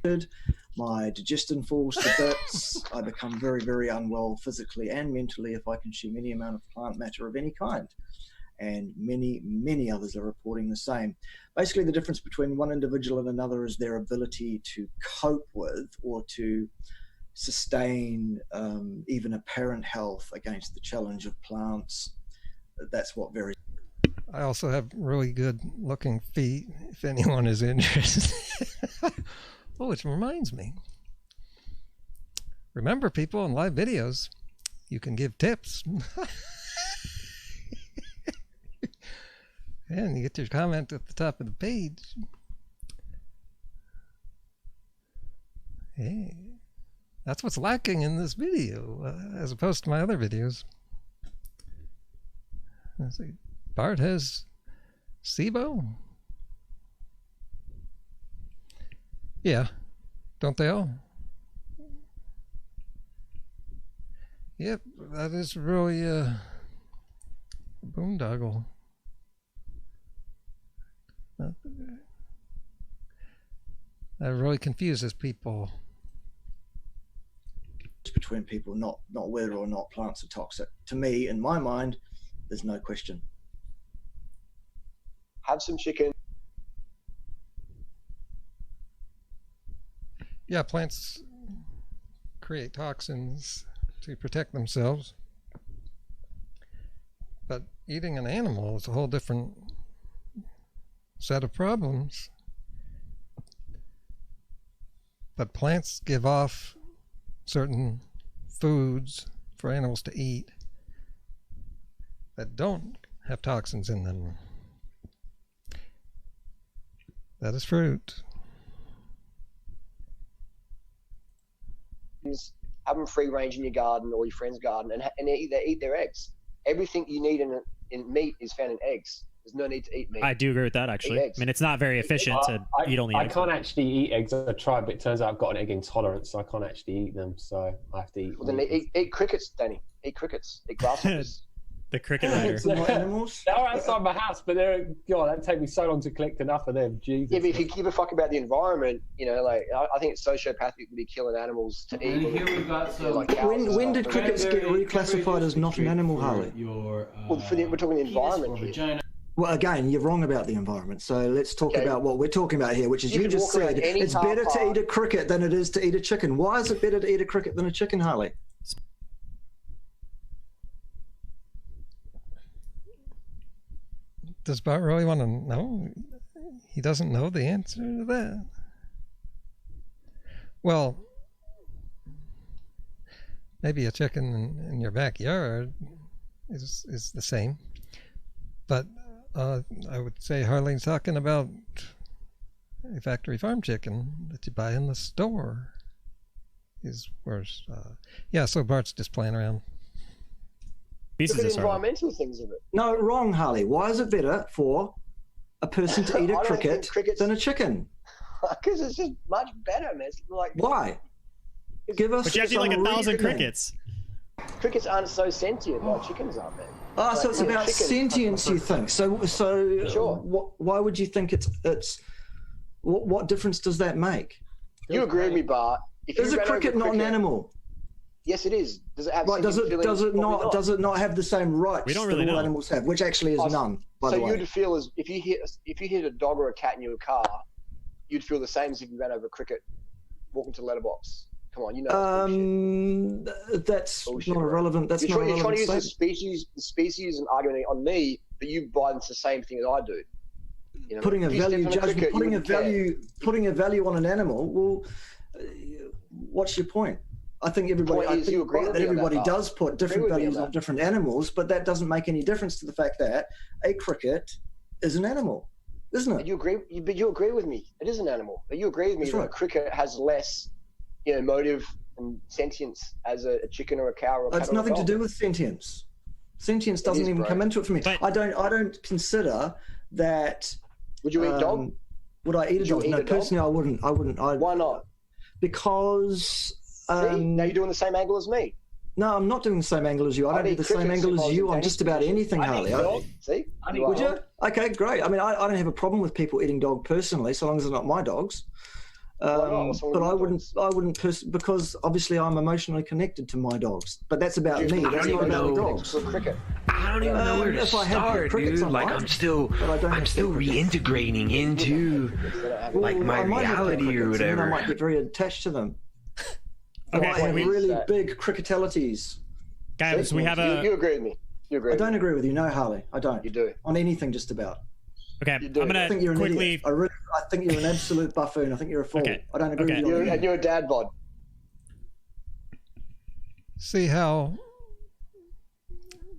it. My digestion falls to bits. I become very unwell physically and mentally if I consume any amount of plant matter of any kind. And many others are reporting the same. Basically, the difference between one individual and another is their ability to cope with or to sustain even apparent health against the challenge of plants. That's what varies. I also have really good looking feet if anyone is interested. Oh, which reminds me. Remember, people, in live videos, you can give tips. And you get your comment at the top of the page. Hey, that's what's lacking in this video, as opposed to my other videos. Let's see. Bart has SIBO? Yeah, don't they all? Yep, that is really a boondoggle. That really confuses people. Between people, not whether or not plants are toxic. To me, in my mind, there's no question. Have some chicken. Yeah, plants create toxins to protect themselves. But eating an animal is a whole different set of problems. But plants give off certain foods for animals to eat that don't have toxins in them. That is fruit. Have them free range in your garden or your friend's garden, and they eat their eggs. Everything you need in meat is found in eggs. There's no need to eat meat. I do agree with that, actually. I mean, it's not very efficient to eat only eggs. I can't actually eat eggs. I tried, but it turns out I've got an egg intolerance, so I can't actually eat them. So I have to eat. Well, then eat crickets, Danny. Eat crickets. Eat grasshoppers. The cricket rider. Animals? They're outside my house, but that'd take me so long to collect enough of them. Jesus. Yeah, but if you give a fuck about the environment, like I think it's sociopathic to be killing animals to eat. Here we've got some. When did crickets get reclassified as not an animal, Harley? Well, we're talking the environment here. Well, again, you're wrong about the environment. So let's talk about what we're talking about here, which is you just said it's better to eat a cricket than it is to eat a chicken. Why is it better to eat a cricket than a chicken, Harley? Does Bart really want to know? He doesn't know the answer to that. Well, maybe a chicken in your backyard is the same. But I would say Harley's talking about a factory farm chicken that you buy in the store is worse. Yeah, so Bart's just playing around. Look at the environmental things of it. No, wrong, Harley. Why is it better for a person to eat a cricket than a chicken? Because it's just much better, man. It's like why? Give us But you have to eat like some 1,000 reasoning. crickets. Crickets aren't so sentient like chickens are, man. Ah, so it's Like, about chicken- sentience, you think? So Sure. why would you think it's what difference does that make? You agree with me, Bart? If Is you a ran over cricket not an animal? Yes, it is. Does it have Right? Does sentient it feelings? does it not have the same rights We don't really that all know. animals have? Which actually is none, by So the way. you'd feel as if you hit a dog or a cat in your car, you'd feel the same as if you ran over a cricket walking to the letterbox. Come on, you know. That's Bullshit, not bro. irrelevant. That's You're not trying to irrelevant. use the species and arguing on me, but you buy into the same thing as I do. You know, Putting a if you value stepped on judgment, cricket, you putting a wouldn't care. value on an animal. Well, what's your point? I think everybody. Point is, you agree with that me on that, everybody Bart. does put different Agree with me values on on that. different animals, but that doesn't make any difference to the fact that a cricket is an animal, isn't it? You agree, but you agree with me. It is an animal. But you agree with me That's that right. a cricket has less, motive and sentience as a chicken or a cow or a cat It's or a nothing to dog. do with sentience. Sentience doesn't is, even bro. come into it for me. But- I don't consider that. Would you eat dog? Would I eat a Would you dog? eat No, a dog? personally, I wouldn't. Why not? Because. See, now you're doing the same angle as me. No, I'm not doing the same angle as you. I don't I'd do eat the same crickets angle if I as was you in on Danny's just about position. anything, I'd eat Harley. dog. See? You Would are. you? Okay, great. I mean, I don't have a problem with people eating dog personally, so long as they're not my dogs. not? What's wrong But with I your wouldn't. dogs? I wouldn't because obviously I'm emotionally connected to my dogs. But that's about me. I That's don't not even about the know. dogs. For a cricket. I don't even know where to If I had start, crickets, dude. I Like might, I'm still but I don't have crickets. reintegrating into like Well, my I might have reality or crickets, and then I whatever. might get very attached to them. Okay, I might have we- really big cricketalities. Guys, we have You agree with me. You agree I with don't me. agree with you, no, Harley. I don't. You do. On anything, just about. Okay, You I'm do. gonna I think you're an quickly. idiot. I think you're an absolute buffoon. I think you're a fool. Okay. I don't agree Okay. with you. on And anything. you're a dad bod. See how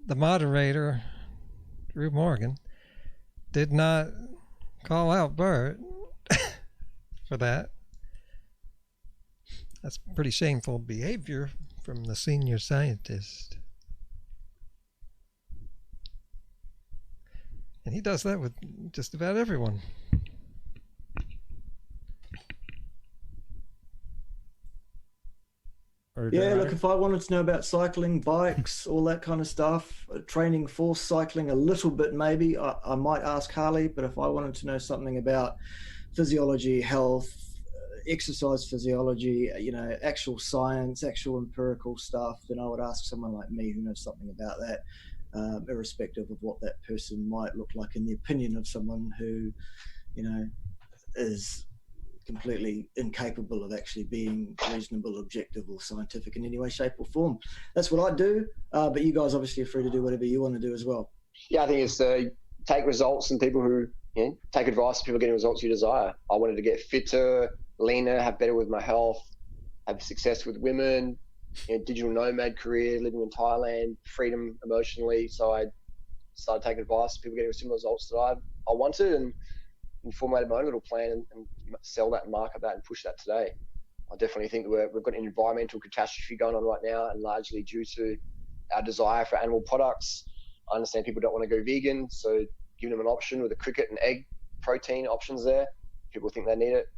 the moderator, Drew Morgan, did not call out Bart for that. That's pretty shameful behavior from the senior scientist. And he does that with just about everyone. Or Yeah, Durianrider. look, if I wanted to know about cycling, bikes, all that kind of stuff, training for cycling a little bit maybe, I might ask Harley, but if I wanted to know something about physiology, health, exercise physiology, actual science, actual empirical stuff, then I would ask someone like me who knows something about that, irrespective of what that person might look like in the opinion of someone who, is completely incapable of actually being reasonable, objective, or scientific in any way, shape, or form. That's what I do, but you guys obviously are free to do whatever you want to do as well. Yeah, I think it's take results and people who take advice from people getting results you desire. I wanted to get fitter, leaner, have better with my health, have success with women, digital nomad career, living in Thailand, freedom emotionally. So I started taking advice from people getting similar results that I wanted and formulated my own little plan and sell that and market that and push that today. I definitely think we've got an environmental catastrophe going on right now, and largely due to our desire for animal products. I understand people don't want to go vegan, so giving them an option with a cricket and egg protein options there. People think they need it.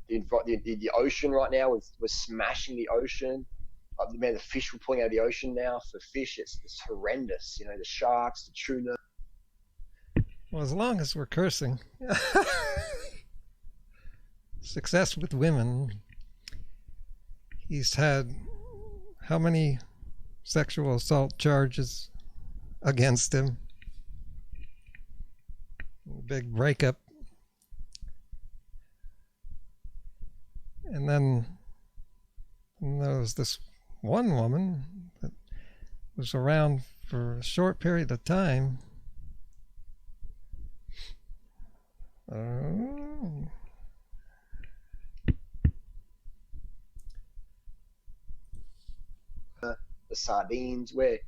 The ocean right now, we're smashing the ocean. Man, the fish we're pulling out of the ocean now for fish, it's horrendous. The sharks, the tuna. Well, as long as we're cursing. Success with women. He's had how many sexual assault charges against him? Big breakup. And then there was this one woman that was around for a short period of time. The sardines, we're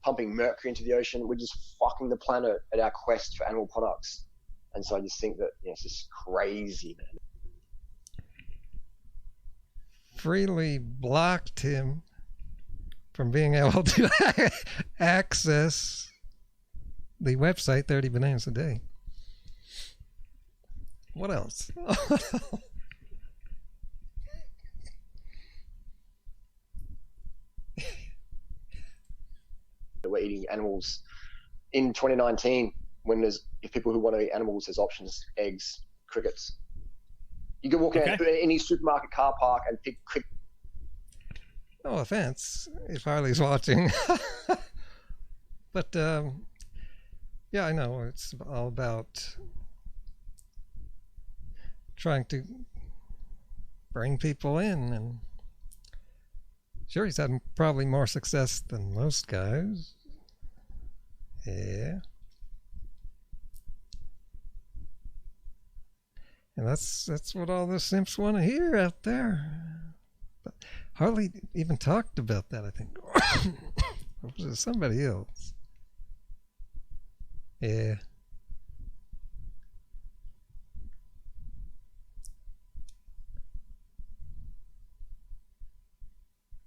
pumping mercury into the ocean. We're just fucking the planet at our quest for animal products. And so I just think that it's just crazy, man. Freely blocked him from being able to access the website 30 Bananas a Day. What else? eating animals in 2019, when if people who want to eat animals, there's options: eggs, crickets. You can walk out to any supermarket car park and pick cricket. No offense if Harley's watching. But yeah, I know it's all about trying to bring people in, and sure, he's had probably more success than most guys. Yeah. And that's what all the simps want to hear out there. But Harley even talked about that, I think. Or was it somebody else? Yeah.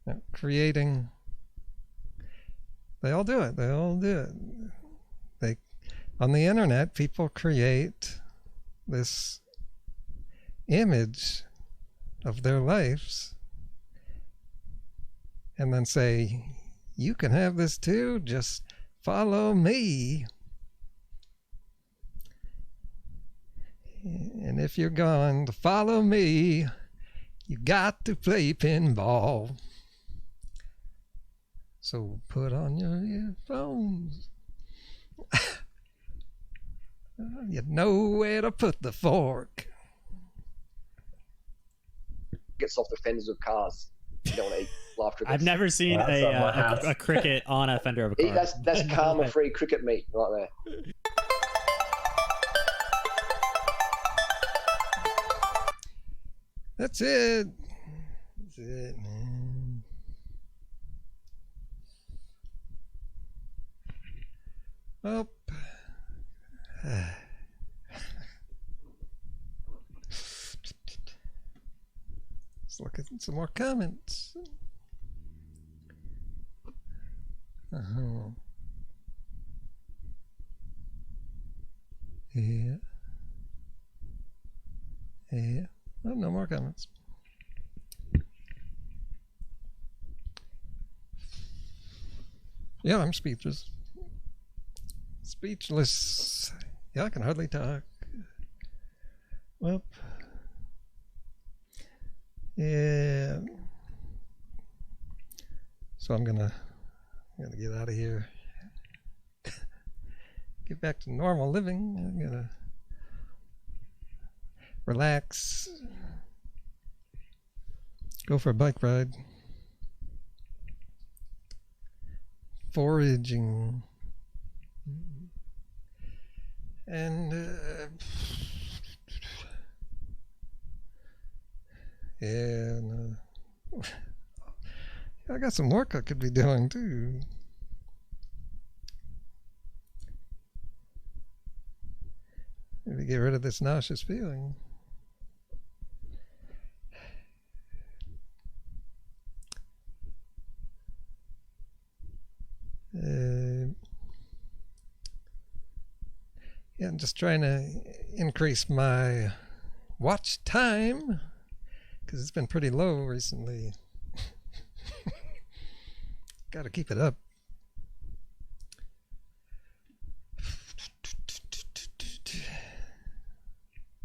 Now, creating. They all do it. They all do it. On the internet, people create this image of their lives and then say, you can have this too, just follow me. And if you're going to follow me, you got to play pinball. So put on your earphones. You know where to put the fork. Gets off the fenders of cars. You don't want to eat live crickets. I've never seen a cricket on a fender of a car. That's karma-free cricket meat right there. That's it. That's it, man. Up. Let's look at some more comments. Yeah. Yeah. Oh, no more comments. Yeah, I'm speechless. Speechless. Yeah, I can hardly talk. Well, yeah. So I'm gonna get out of here. Get back to normal living. I'm gonna relax. Go for a bike ride. Foraging. And and I got some work I could be doing too. Maybe get rid of this nauseous feeling. Yeah, I'm just trying to increase my watch time because it's been pretty low recently. Got to keep it up.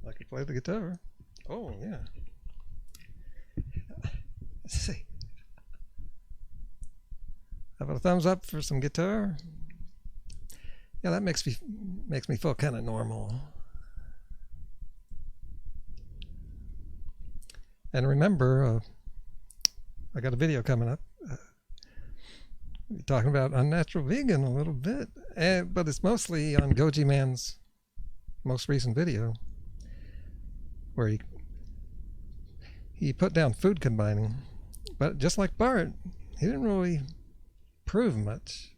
I could play the guitar. Oh, yeah. Let's see. How about a thumbs up for some guitar? Yeah, that makes me feel kind of normal. And remember, I got a video coming up. We're talking about unnatural vegan a little bit, but it's mostly on Goji Man's most recent video, where he put down food combining, but just like Bart, he didn't really prove much.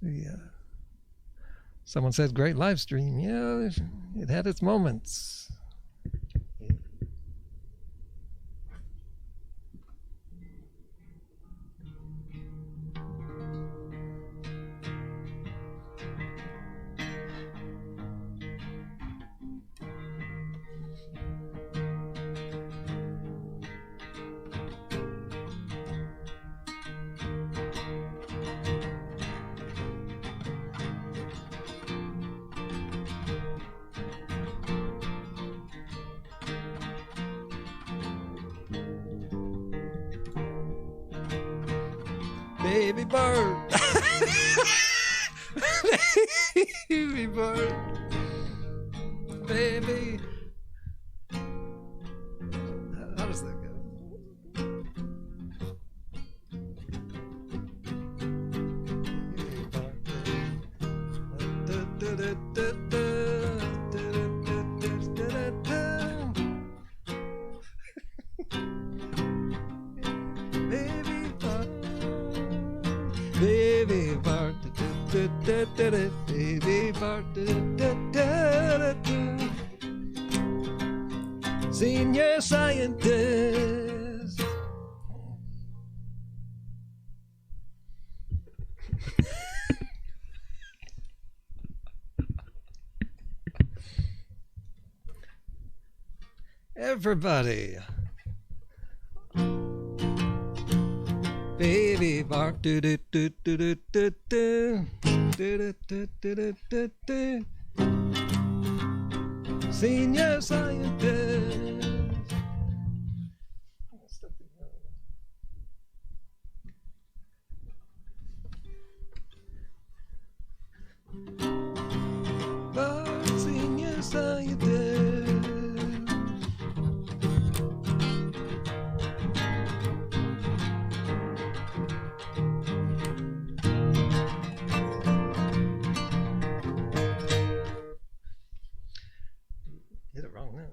Yeah. Someone said great live stream. Yeah, it had its moments. Baby Bart. Baby Bart. Baby. How does that go? Baby Bart. Baby Bart. Baby Bart. Senior scientist. Everybody. Baby Bart. Do do do do do do do do do do do do. Senior scientist. Bart, senior scientist. Hit it wrong now.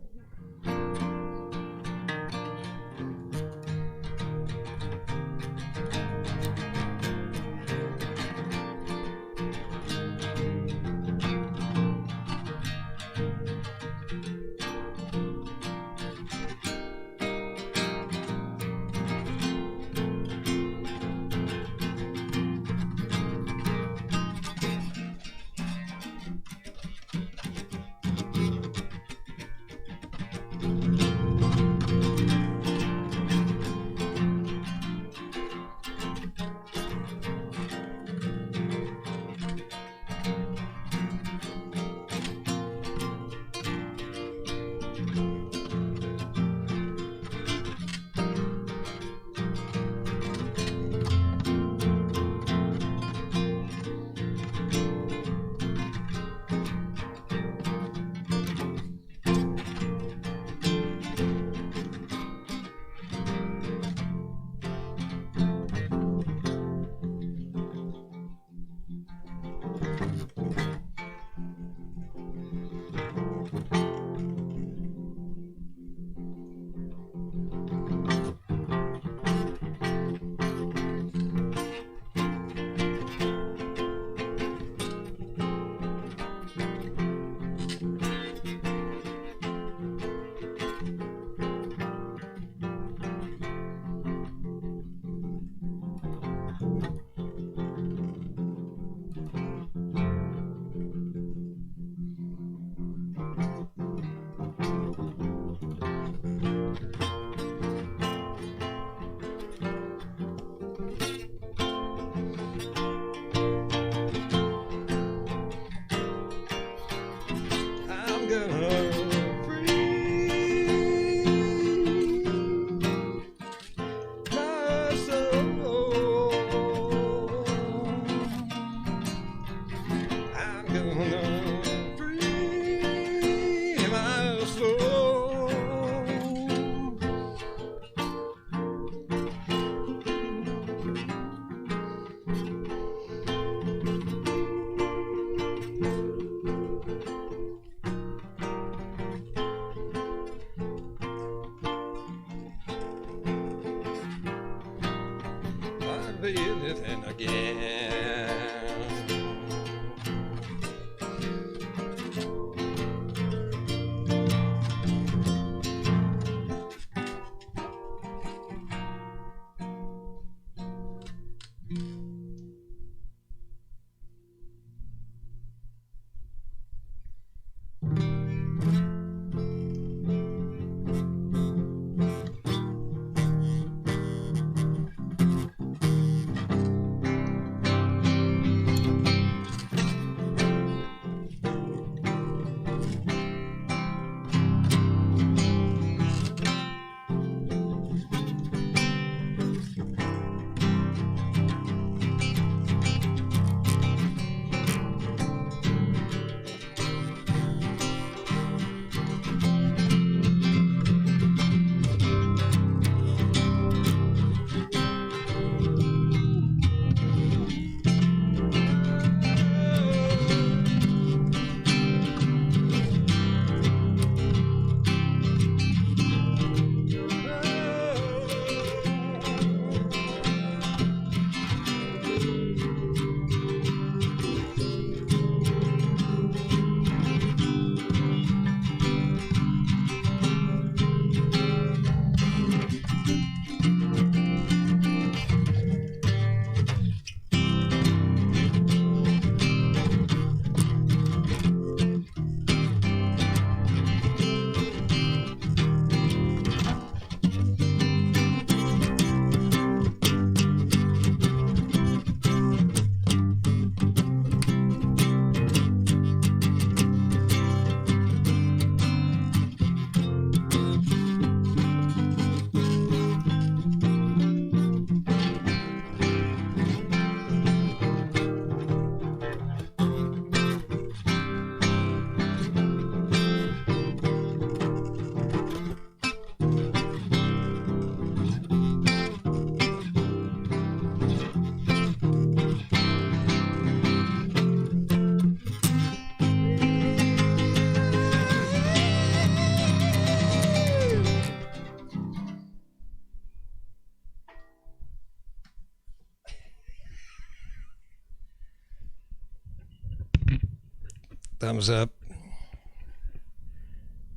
thumbs up.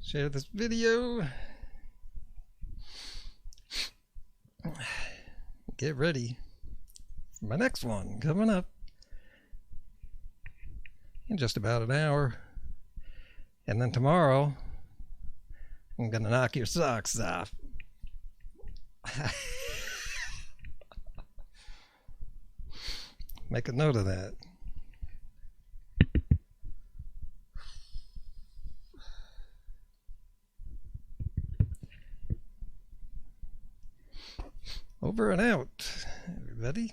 Share this video. Get ready for my next one coming up in just about an hour. And then tomorrow, I'm gonna knock your socks off. Make a note of that. Over and out, everybody.